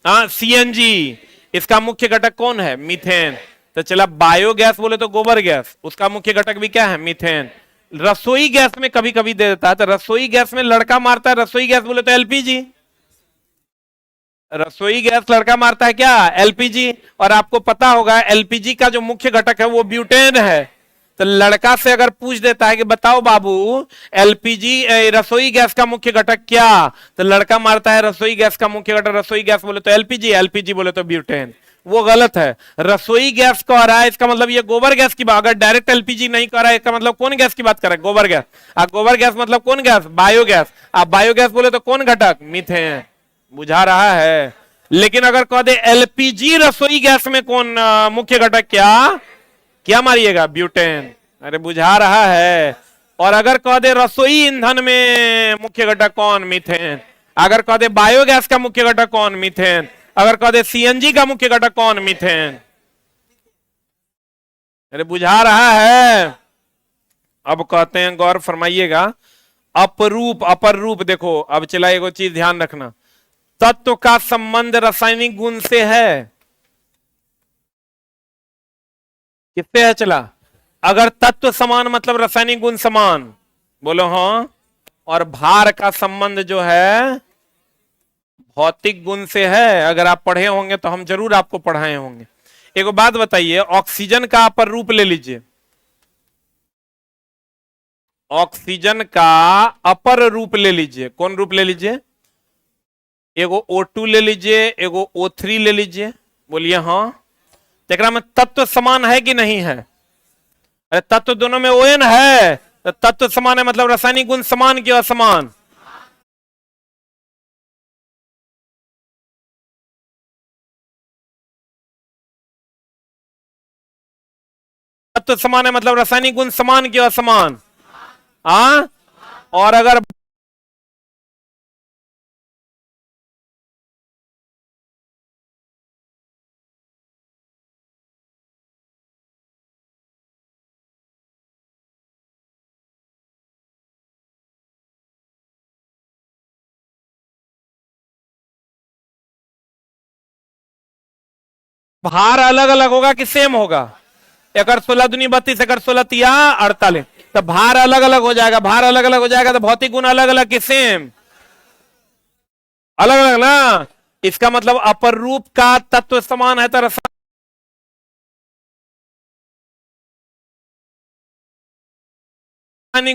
सीएनजी, इसका मुख्य घटक कौन है, मीथेन। तो चला बायोगैस बोले तो गोबर गैस, उसका मुख्य घटक भी क्या है, मीथेन। रसोई गैस में कभी कभी दे देता है, तो रसोई गैस में लड़का मारता है, रसोई गैस बोले तो एलपीजी, रसोई गैस लड़का मारता है क्या, एलपीजी। और आपको पता होगा एलपीजी का जो मुख्य घटक है वो ब्यूटेन है। तो लड़का से अगर पूछ देता है कि बताओ बाबू एलपीजी रसोई गैस का मुख्य घटक क्या, तो लड़का मारता है रसोई गैस का मुख्य घटक, रसोई गैस बोले तो एलपीजी, एलपीजी बोले तो ब्यूटेन। वो गलत है, रसोई गैस कह रहा है, इसका मतलब ये गोबर गैस की बात। अगर डायरेक्ट एलपीजी नहीं कर रहा है, इसका मतलब कौन गैस की बात कर रहा है, गोबर गैस। गोबर गैस मतलब कौन गैस, बायोगैस। आप बायोगैस बोले तो कौन घटक, मीथेन। बुझा रहा है। लेकिन अगर कह दे एलपीजी रसोई गैस में कौन मुख्य घटक, क्या क्या मारिएगा, ब्यूटेन। अरे बुझा रहा है। और अगर कह दे रसोई ईंधन में मुख्य घटक कौन, मीथेन। अगर कह दे बायोगैस का मुख्य घटक कौन, मीथेन। अगर कह दे सीएनजी का मुख्य घटक कौन, मीथेन। अरे बुझा रहा है। अब कहते हैं, गौर फरमाइएगा, अपरूप अपर रूप। देखो अब चला, एगो चीज ध्यान रखना, तत्व का संबंध रासायनिक गुण से है, किससे है चला, अगर तत्व समान मतलब रासायनिक गुण समान, बोलो हाँ। और भार का संबंध जो है भौतिक गुण से है। अगर आप पढ़े होंगे तो हम जरूर आपको पढ़ाए होंगे। एक बात बताइए, ऑक्सीजन का अपर रूप ले लीजिए, ऑक्सीजन का अपर रूप ले लीजिए, कौन रूप ले लीजिए, एगो O2 ले लीजिए, एगो O3 ले लीजिए, बोलिए हाँ। तेरा में तत्व समान है कि नहीं है, अरे तत्व दोनों में ON है, तो तत्व समान है मतलब रासायनिक गुण समान की असमान। तत्व समान है मतलब रासायनिक गुण समान की असमान। हाँ, और अगर भार अलग अलग होगा कि सेम होगा, अगर 16 दूनी 32, अगर 16 तिया 48, तो भार अलग अलग हो जाएगा। भार अलग अलग हो जाएगा तो भौतिक गुण अलग अलग कि सेम, अलग अलग ना। इसका मतलब अपर रूप का तत्व समान है तो रासायनिक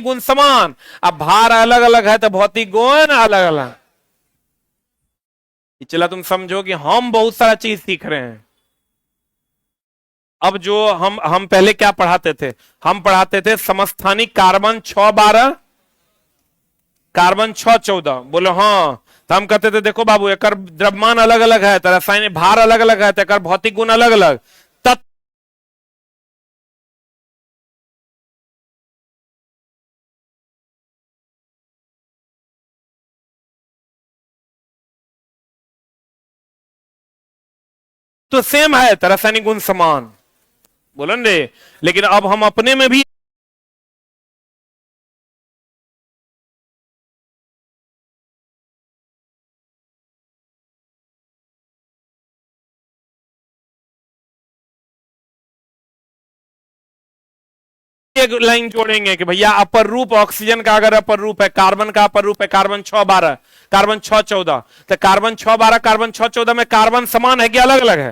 गुण समान। अब भार अलग अलग है तो भौतिक गुण अलग अलग। चला तुम समझो कि हम बहुत सारा चीज सीख रहे हैं। अब जो हम पहले क्या पढ़ाते थे, हम पढ़ाते थे समस्थानिक कार्बन 612, कार्बन 614, बोलो हाँ। तो हम कहते थे देखो बाबू एक द्रव्यमान अलग अलग है तो रासायनिक भार अलग अलग है तो भौतिक गुण अलग अलग। तो सेम है तो रासायनिक गुण समान, बोलो रे। लेकिन अब हम अपने में भी एक लाइन जोड़ेंगे कि भैया अपर रूप ऑक्सीजन का अगर अपर रूप है, कार्बन का अपर रूप है कार्बन 612, कार्बन 614, तो कार्बन 612 कार्बन 614 में कार्बन समान है कि अलग अलग है?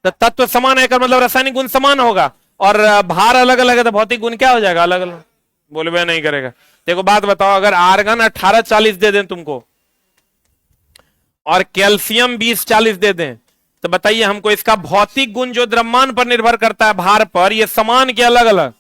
तो तत्व समान है, मतलब रासायनिक गुण समान होगा। और भार अलग अलग है तो भौतिक गुण क्या हो जाएगा? अलग अलग। बोलबे नहीं करेगा। देखो बात बताओ, अगर आर्गन 1840 दे दें तुमको और कैल्शियम 2040 दे दें, तो बताइए हमको इसका भौतिक गुण जो द्रव्यमान पर निर्भर करता है, भार पर, ये समान के अलग अलग?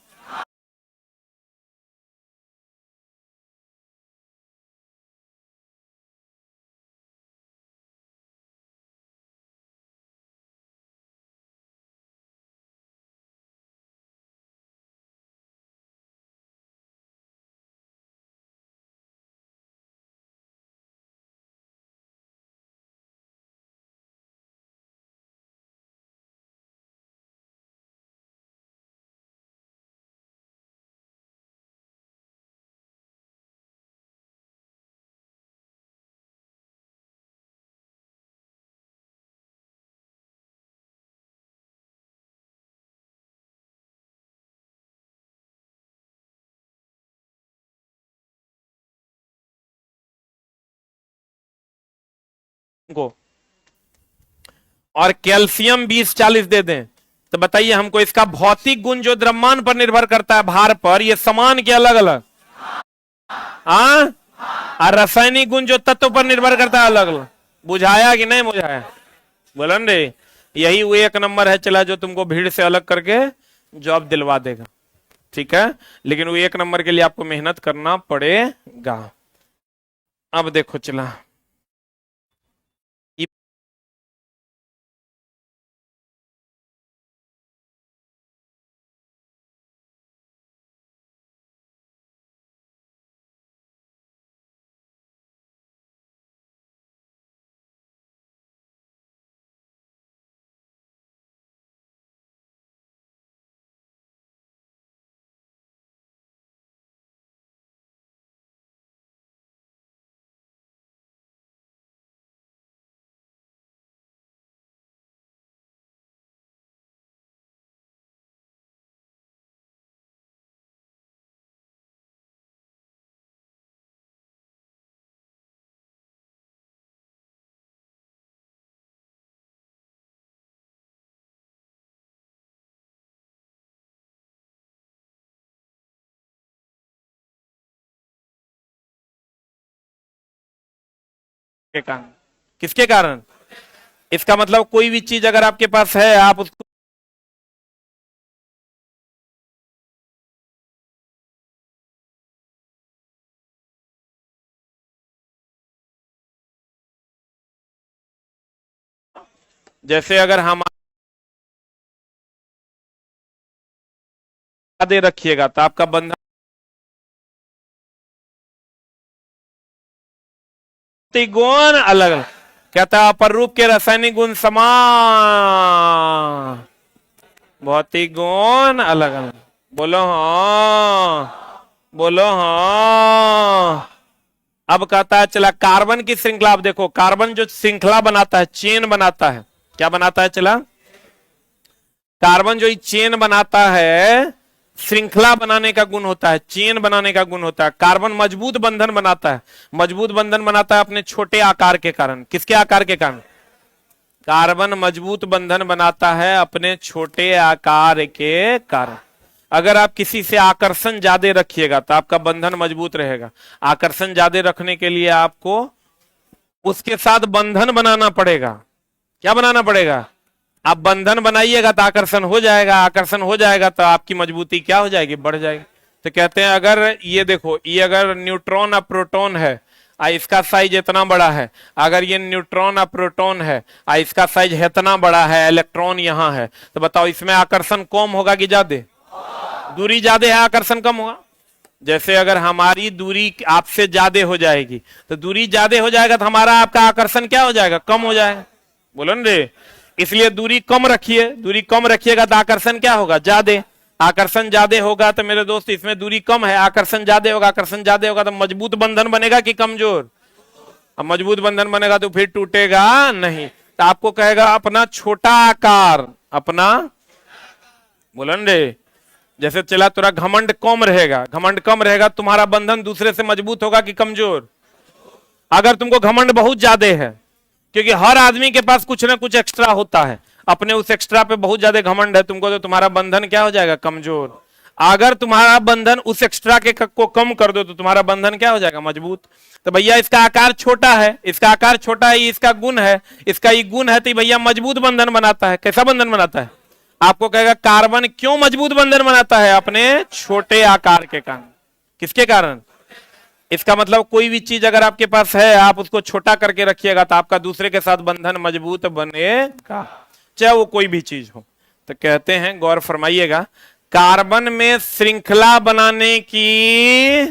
को और कैल्शियम 2040 दे दें, तो बताइए हमको इसका भौतिक गुण जो द्रव्यमान पर निर्भर करता है, भार पर, ये समान के अलग अलग? हाँ। और रासायनिक गुण जो तत्व पर निर्भर करता है, अलग अलग। बुझाया कि नहीं बुझाया? बोलन रे। यही वो एक नंबर है चला जो तुमको भीड़ से अलग करके जॉब दिलवा देगा, ठीक है। लेकिन वो एक नंबर के लिए आपको मेहनत करना पड़ेगा। अब देखो चला, के कारण, किसके कारण? इसका मतलब कोई भी चीज अगर आपके पास है, आप उसको, जैसे अगर हम दे रखिएगा तो आपका बंधन गुण अलग अलग। कहता है अपर रूप के रासायनिक गुण समान, भौतिक गुण अलग अलग। बोलो हाँ, बोलो हाँ। अब कहता है चला कार्बन की श्रृंखला। अब देखो कार्बन जो श्रृंखला बनाता है, चेन बनाता है, क्या बनाता है चला? कार्बन जो चेन बनाता है, श्रृंखला बनाने का गुण होता है, चेन बनाने का गुण होता है। कार्बन मजबूत बंधन बनाता है, मजबूत बंधन बनाता है अपने छोटे आकार के कारण। किसके आकार के कारण? कार्बन मजबूत बंधन बनाता है अपने छोटे आकार के कारण। अगर आप किसी से आकर्षण ज्यादा रखिएगा तो आपका बंधन मजबूत रहेगा। आकर्षण ज्यादा रखने के लिए आपको उसके साथ बंधन बनाना पड़ेगा। क्या बनाना पड़ेगा? आप बंधन बनाइएगा तो आकर्षण हो जाएगा, आकर्षण हो जाएगा तो आपकी मजबूती क्या हो जाएगी? बढ़ जाएगी। तो कहते हैं अगर ये देखो, ये अगर न्यूट्रॉन और प्रोटॉन है, इसका साइज इतना बड़ा है, अगर ये न्यूट्रॉन और प्रोटॉन है, इसका साइज इतना बड़ा है, इलेक्ट्रॉन यहाँ है, तो बताओ इसमें आकर्षण कम होगा कि ज्यादा? दूरी ज्यादा है, आकर्षण कम होगा। जैसे अगर हमारी दूरी आपसे ज्यादा हो जाएगी, तो दूरी ज्यादा हो जाएगा तो हमारा आपका आकर्षण क्या हो जाएगा? कम हो जाएगा। बोलो न रे। इसलिए दूरी कम रखिए, दूरी कम रखिएगा तो आकर्षण क्या होगा, ज्यादा। आकर्षण ज्यादा होगा तो मेरे दोस्त इसमें दूरी कम है, आकर्षण ज्यादा होगा, आकर्षण ज्यादा होगा तो मजबूत बंधन बनेगा कि कमजोर। अब मजबूत बंधन बनेगा तो फिर टूटेगा नहीं। तो आपको कहेगा अपना छोटा आकार, अपना बोलन रे, जैसे चला तेरा घमंड कम रहेगा, घमंड कम रहेगा तुम्हारा बंधन दूसरे से मजबूत होगा कि कमजोर। अगर तुमको घमंड बहुत ज्यादा है, क्योंकि हर आदमी के पास कुछ ना कुछ एक्स्ट्रा होता है, अपने उस एक्स्ट्रा पे बहुत ज्यादा घमंड है तुमको, तो तुम्हारा बंधन क्या हो जाएगा, कमजोर। अगर तुम्हारा बंधन उस एक्स्ट्रा के को कम कर दो तो तुम्हारा बंधन क्या हो जाएगा, मजबूत। तो भैया इसका आकार छोटा है, इसका आकार छोटा है, इसका गुण है, इसका ये गुण है, तो भैया मजबूत बंधन बनाता है। कैसा बंधन बनाता है, आपको कहेगा कार्बन क्यों मजबूत बंधन बनाता है, अपने छोटे आकार के कारण। किसके कारण, इसका मतलब कोई भी चीज अगर आपके पास है, आप उसको छोटा करके रखिएगा तो आपका दूसरे के साथ बंधन मजबूत बनेगा, चाहे वो कोई भी चीज हो। तो कहते हैं, गौर फरमाइएगा, कार्बन में श्रृंखला बनाने की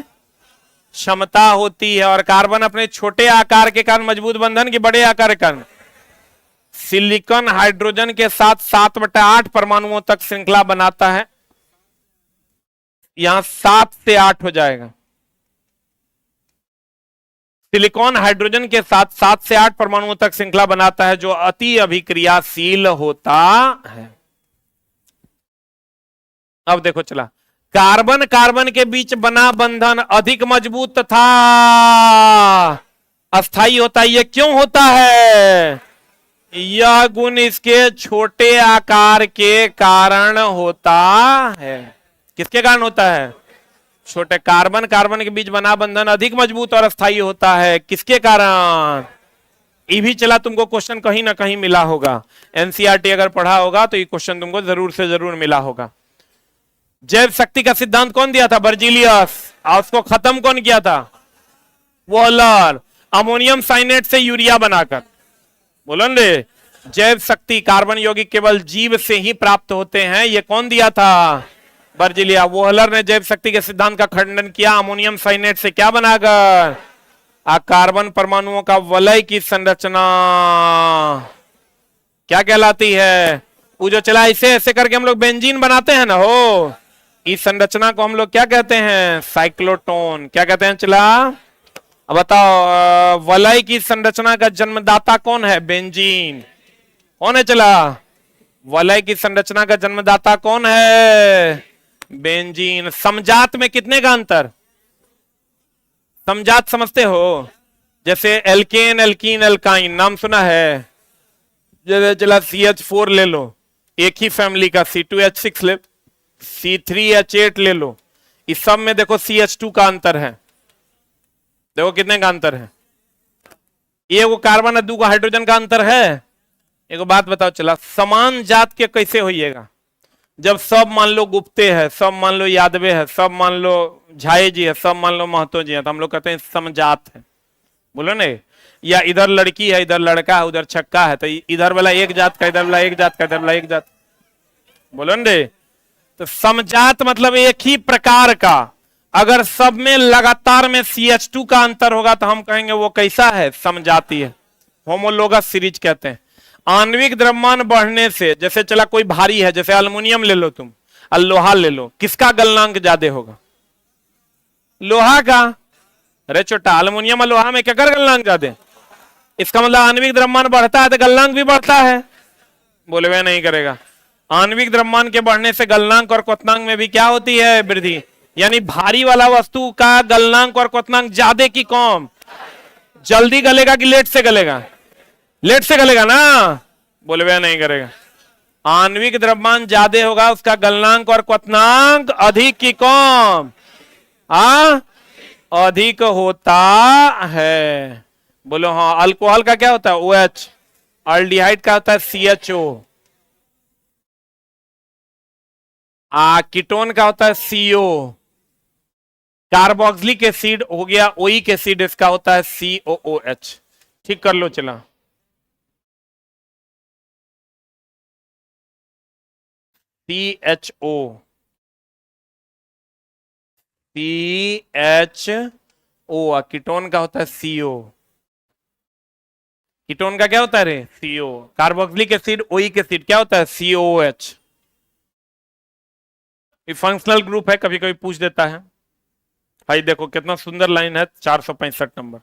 क्षमता होती है, और कार्बन अपने छोटे आकार के कारण मजबूत बंधन के बड़े आकार के कारण। सिलिकॉन हाइड्रोजन के साथ 7/8 परमाणुओं तक श्रृंखला बनाता है, यहां 7 से 8 हो जाएगा। सिलिकॉन हाइड्रोजन के साथ 7 से 8 परमाणुओं तक श्रृंखला बनाता है, जो अति अभिक्रियाशील होता है। अब देखो चला, कार्बन कार्बन के बीच बना बंधन अधिक मजबूत तथा अस्थायी होता है। यह क्यों होता है, यह गुण इसके छोटे आकार के कारण होता है। किसके कारण होता है, छोटे कार्बन कार्बन के बीच बना बंधन अधिक मजबूत और अस्थायी होता है। किसके कारण, ये भी चला तुमको क्वेश्चन कहीं ना कहीं मिला होगा, एनसीईआरटी अगर पढ़ा होगा तो ये क्वेश्चन तुमको जरूर से जरूर मिला होगा। जैव शक्ति का सिद्धांत कौन दिया था, बर्जीलियस, और उसको खत्म कौन किया था, वॉलर। अमोनियम साइनेट से यूरिया बनाकर, बोलो रे, जैव शक्ति कार्बन यौगिक केवल जीव से ही प्राप्त होते हैं, ये कौन दिया था, बर्जीलिया। वोहलर ने जैव शक्ति के सिद्धांत का खंडन किया, अमोनियम साइनेट से क्या बनाकर, कार्बन परमाणुओं का वलय की संरचना क्या कहलाती है, वो जो चला ऐसे ऐसे करके हम लोग बेंजीन बनाते हैं ना, हो इस संरचना को हम लोग क्या कहते हैं, साइक्लोटोन। क्या कहते हैं चला, अब बताओ, वलय की संरचना का जन्मदाता कौन है, बेंजीन। कौन है चला, वलय की संरचना का जन्मदाता कौन है, बेंजीन। समजात में कितने का अंतर, समजात समझते हो, जैसे एल्केन एल्कीन एल्काइन नाम सुना है, जैसे चला CH4 ले लो, एक ही फैमिली का, C2H6 ले, C3H8 ले लो, इस सब में देखो CH2 का अंतर है, देखो कितने का अंतर है, ये वो कार्बन और 2 का हाइड्रोजन का अंतर है। एक बात बताओ चला, समान जात के कैसे होइएगा, जब सब मान लो गुप्ते है, सब मान लो यादवे है, सब मान लो झाए जी है, सब मान लो महतो जी है, तो हम लोग कहते हैं समजात है, बोलो ने। या इधर लड़की है, इधर लड़का है, उधर छक्का है, तो इधर वाला एक जात का, इधर वाला एक जात का, इधर वाला एक जात, बोलो ने। तो समजात मतलब एक ही प्रकार का। अगर सब में लगातार में CH2 का अंतर होगा तो हम कहेंगे वो कैसा है, समजाती है, होमोलोगस सीरीज कहते हैं। आणविक द्रव्यमान बढ़ने से, जैसे चला कोई भारी है, जैसे अल्युमिनियम ले लो तुम और लोहा ले लो, किसका गलनांक ज्यादा होगा, लोहा का। अरे छोटा, अल्युमिनियम और लोहा में क्या कर गलनांक ज्यादा, इसका मतलब आणविक द्रव्यमान बढ़ता है तो गलनांक भी बढ़ता है, बोले वे नहीं करेगा। आणविक द्रव्यमान के बढ़ने से गलनांक और क्वथनांक में भी क्या होती है, वृद्धि। यानी भारी वाला वस्तु का गलनांक और क्वथनांक ज्यादा की कम, जल्दी गलेगा कि लेट से गलेगा, लेट से गलेगा ना, बोले वे नहीं करेगा। आणविक द्रव्यमान ज्यादा होगा, उसका गलनांक और क्वथनांक अधिक की कम, अधिक होता है, बोलो हाँ। अल्कोहल का क्या होता है, OH, अल्डिहाइड का होता है CHO, कीटोन का होता है CO, कार्बोक्सिलिक एसिड हो गया ओइक एसिड, इसका होता है COOH। ठीक कर लो चला, CHO, कीटोन का होता है CO। कीटोन का क्या होता है रे? CO. Carboxylic acid oic acid क्या होता है? COOH। ये फंक्शनल ग्रुप है, कभी कभी पूछ देता है। भाई देखो कितना सुंदर लाइन है, 465 नंबर।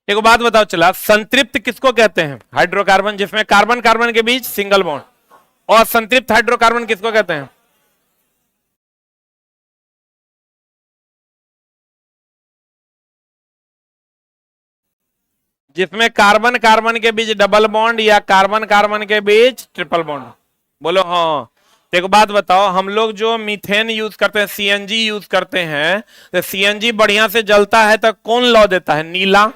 एक बात बताओ, चला संतृप्त किसको कहते हैं? हाइड्रोकार्बन जिसमें कार्बन कार्बन के बीच सिंगल बॉन्ड। और संतृप्त हाइड्रोकार्बन किसको कहते हैं? जिसमें कार्बन कार्बन के बीच डबल बॉन्ड या कार्बन कार्बन के बीच ट्रिपल बॉन्ड। बोलो हाँ। तो एक बात बताओ, हम लोग जो मीथेन यूज करते हैं, CNG यूज करते हैं, तो CNG बढ़िया से जलता है तो कौन लौ देता है? नीला।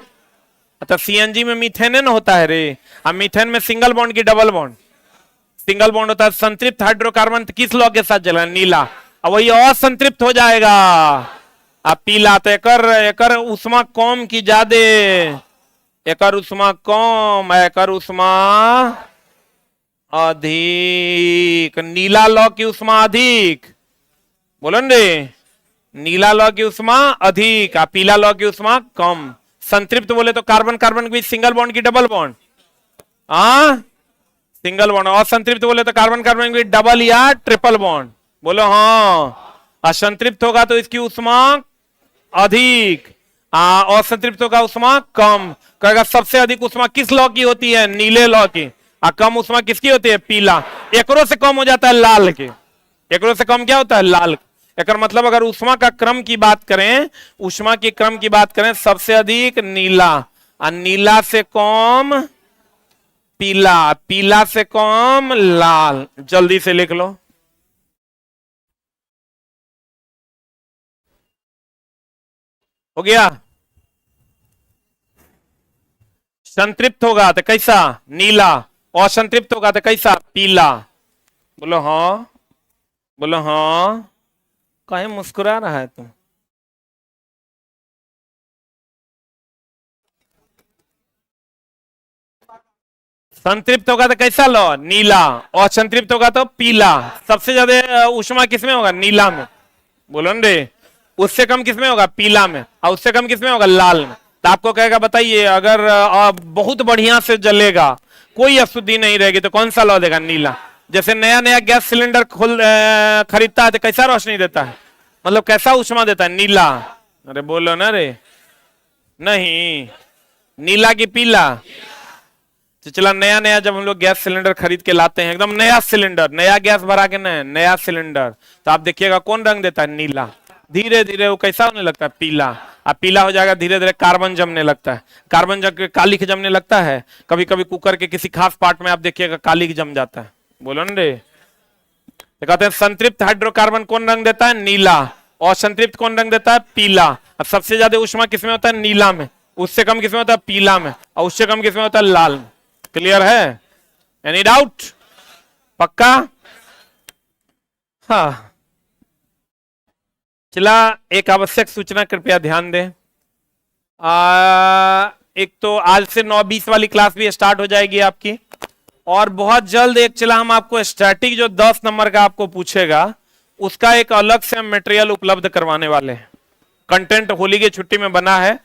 तो CNG में मीथेन होता है रे। अब मीथेन में सिंगल बॉन्ड की डबल बॉन्ड? सिंगल बॉन्ड होता है। संतृप्त हाइड्रोकार्बन किस लॉ के साथ जलेगा? नीला। अब वही असंतृप्त हो जाएगा, अब पीला। तो एकर उष्मा कम की ज्यादा? एकर उष्मा कम, एकर उष्मा अधिक। नीला लौ की उष्मा अधिक, बोलो रे। नीला लौ की उष्मा अधिक, पीला लौ की उष्मा कम। संतृप्त बोले तो कार्बन कार्बन के बीच सिंगल बॉन्ड की डबल बॉन्ड? Single bond. असंतृप्त बोले तो कार्बन कार्बन के बीच डबल या ट्रिपल बॉन्ड? बोलो हाँ। असंतृप्त होगा तो इसकी उष्मा अधिक, असंतृप्त होगा उष्मा कम। कहेगा सबसे अधिक उष्मा किस लौ की होती है? नीले लौ की। कम उष्मा किसकी होती है? पीला। एकरो से कम हो जाता है लाल के। एकरो से कम क्या होता है? लाल। एक मतलब अगर उष्मा का क्रम की बात करें, उष्मा की क्रम की बात करें, सबसे अधिक नीला, और नीला से कम पीला, पीला से कम लाल। जल्दी से लिख लो। हो गया? संतृप्त होगा तो कैसा? नीला। असंतृप्त होगा तो कैसा? पीला। बोलो हाँ, बोलो हाँ। कहीं मुस्कुरा रहा है तुम? संतृप्त होगा तो कैसा लो? नीला। असंतृप्त होगा तो पीला। सबसे ज्यादा उष्मा किसमें होगा? नीला में। बोलो न रे। उससे कम किसमें होगा? पीला में। और उससे कम किसमें होगा? लाल में। तो आपको कहेगा बताइए, अगर बहुत बढ़िया से जलेगा, कोई अशुद्धि नहीं रहेगी, तो कौन सा लौ देगा? नीला। जैसे नया नया गैस सिलेंडर खरीदता है तो कैसा रोशनी देता है? मतलब कैसा उष्मा देता है? नीला। अरे बोलो ना रे। नहीं, नीला की पीला? तो चला नया नया जब हम लोग गैस सिलेंडर खरीद के लाते हैं, एकदम नया सिलेंडर, नया गैस भरा के नया सिलेंडर, तो आप देखिएगा कौन रंग देता है? नीला। धीरे धीरे वो कैसा होने लगता है? पीला। अब पीला हो जाएगा, धीरे धीरे कार्बन जमने लगता है। कार्बन जम के कालिख जमने लगता है। कभी कभी कुकर के किसी खास पार्ट में आप देखिएगा कालिख जम जाता है। बोलो न रे। तो कहते हैं संतृप्त हाइड्रोकार्बन कौन रंग देता है? नीला। और संतृप्त कौन रंग देता है? पीला। अब सबसे ज्यादा उष्मा किसमें होता है? नीला में। उससे कम किसमें होता है? पीला में। और उससे कम किसमें होता है? लाल में। क्लियर है? Any doubt? पक्का? हाँ। चला एक आवश्यक सूचना कृपया ध्यान दें। एक तो आज से 9-20 वाली क्लास भी स्टार्ट हो जाएगी आपकी, और बहुत जल्द एक चला हम आपको स्टैटिक जो 10 नंबर का आपको पूछेगा, उसका एक अलग से हम मटेरियल उपलब्ध करवाने वाले हैं। कंटेंट होली की छुट्टी में बना है,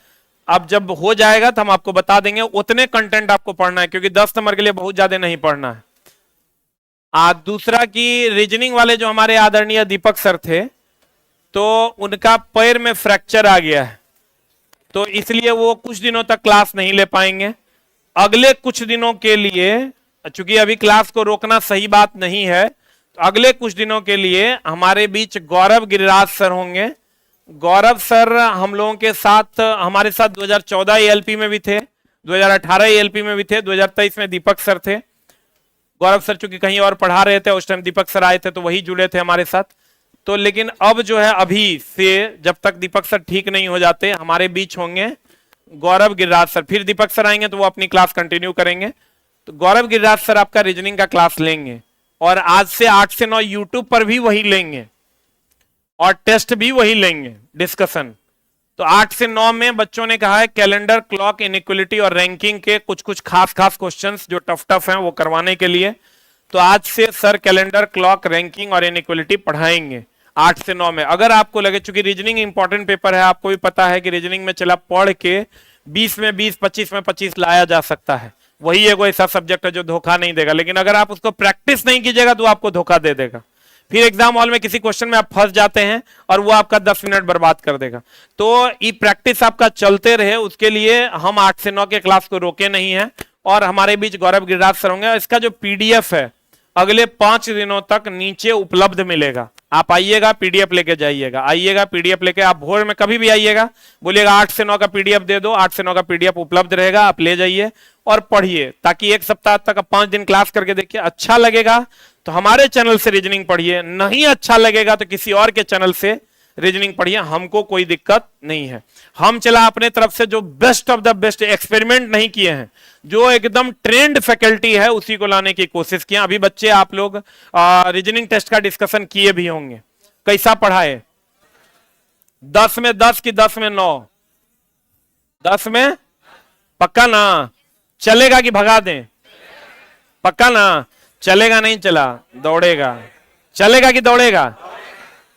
अब जब हो जाएगा तो हम आपको बता देंगे। उतने कंटेंट आपको पढ़ना है, क्योंकि 10 नंबर के लिए बहुत ज्यादा नहीं पढ़ना है। दूसरा की रीजनिंग वाले जो हमारे आदरणीय दीपक सर थे, तो उनका पैर में फ्रैक्चर आ गया है, तो इसलिए वो कुछ दिनों तक क्लास नहीं ले पाएंगे। अगले कुछ दिनों के लिए, चूंकि अभी क्लास को रोकना सही बात नहीं है, तो अगले कुछ दिनों के लिए हमारे बीच गौरव गिरिराज सर होंगे। गौरव सर हम लोगों के साथ, हमारे साथ 2014 ELP में भी थे, 2018 ELP में भी थे, 2023 में दीपक सर थे। गौरव सर चूंकि कहीं और पढ़ा रहे थे, उस टाइम दीपक सर आए थे तो वही जुड़े थे हमारे साथ। तो लेकिन अब जो है, अभी से जब तक दीपक सर ठीक नहीं हो जाते, हमारे बीच होंगे गौरव गिरिराज सर। फिर दीपक सर आएंगे तो वो अपनी क्लास कंटिन्यू करेंगे। तो गौरव गिरिराज सर आपका रीजनिंग का क्लास लेंगे, और आज से 8 से 9 यूट्यूब पर भी वही लेंगे, और टेस्ट भी वही लेंगे, डिस्कशन। तो 8 से 9 में बच्चों ने कहा है कैलेंडर, क्लॉक, इनइक्वलिटी और रैंकिंग के कुछ कुछ खास खास क्वेश्चंस जो टफ हैं वो करवाने के लिए। तो आज से सर कैलेंडर, क्लॉक, रैंकिंग और इनइक्वलिटी पढ़ाएंगे। 8 से 9 में। अगर आपको लगे, चूंकि रीजनिंग इंपॉर्टेंट पेपर है, आपको भी पता है कि रीजनिंग में चला पढ़ के 20 में 20, 25 में 25 लाया जा सकता है। वही एक ऐसा सब्जेक्ट है जो धोखा नहीं देगा, लेकिन अगर आप उसको प्रैक्टिस नहीं कीजिएगा तो आपको धोखा दे देगा। फिर एग्जाम हॉल में किसी क्वेश्चन में आप फंस जाते हैं और वो आपका 10 मिनट बर्बाद कर देगा। तो ये प्रैक्टिस आपका चलते रहे, उसके लिए हम 8 से 9 के क्लास को रोके नहीं है। और हमारे बीच गौरव गिरिराज सर होंगे। इसका जो पीडीएफ है अगले 5 दिनों तक नीचे उपलब्ध मिलेगा। आप आइएगा, पीडीएफ लेके जाइएगा, आइएगा पीडीएफ लेके। आप भोर में कभी भी आइएगा, बोलिएगा 8 से 9 का पीडीएफ दे दो, 8 से 9 का पीडीएफ उपलब्ध रहेगा, आप ले जाइए और पढ़िए। ताकि एक सप्ताह तक आप 5 दिन क्लास करके देखिए, अच्छा लगेगा तो हमारे चैनल से रीजनिंग पढ़िए, नहीं अच्छा लगेगा तो किसी और के चैनल से रीजनिंग पढ़िए, हमको कोई दिक्कत नहीं है। हम चला अपने तरफ से जो best of the best, experiment नहीं किए हैं, जो एकदम ट्रेंड फैकल्टी है उसी को लाने की कोशिश किया। अभी बच्चे आप लोग रीजनिंग टेस्ट का डिस्कशन किए भी होंगे, कैसा पढ़ाए? 10 में 10 की 10 में 9? 10 में पक्का ना? चलेगा कि भगा दें? पक्का ना? चलेगा नहीं चला दौड़ेगा, चलेगा कि दौड़ेगा?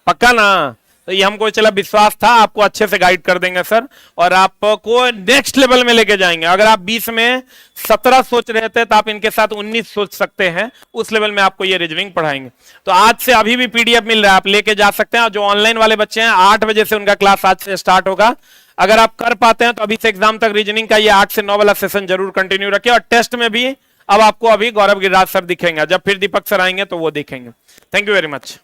पक्का ना? तो ये हमको चला विश्वास था, आपको अच्छे से गाइड कर देंगे सर और आपको नेक्स्ट लेवल में लेके जाएंगे। अगर आप 20 में 17 सोच रहे थे तो आप इनके साथ 19 सोच सकते हैं, उस लेवल में आपको ये रीजनिंग पढ़ाएंगे। तो आज से अभी भी पीडीएफ मिल रहा है, आप लेके जा सकते हैं। और जो ऑनलाइन वाले बच्चे हैं 8 बजे से उनका क्लास आज से स्टार्ट होगा। अगर आप कर पाते हैं तो अभी से एग्जाम तक रीजनिंग का ये 8 से 9 वाला सेशन जरूर कंटिन्यू रखिए। और टेस्ट में भी अब आपको अभी गौरव गिरिराज सर दिखेंगे, जब फिर दीपक सर आएंगे तो वो दिखेंगे। Thank you very much.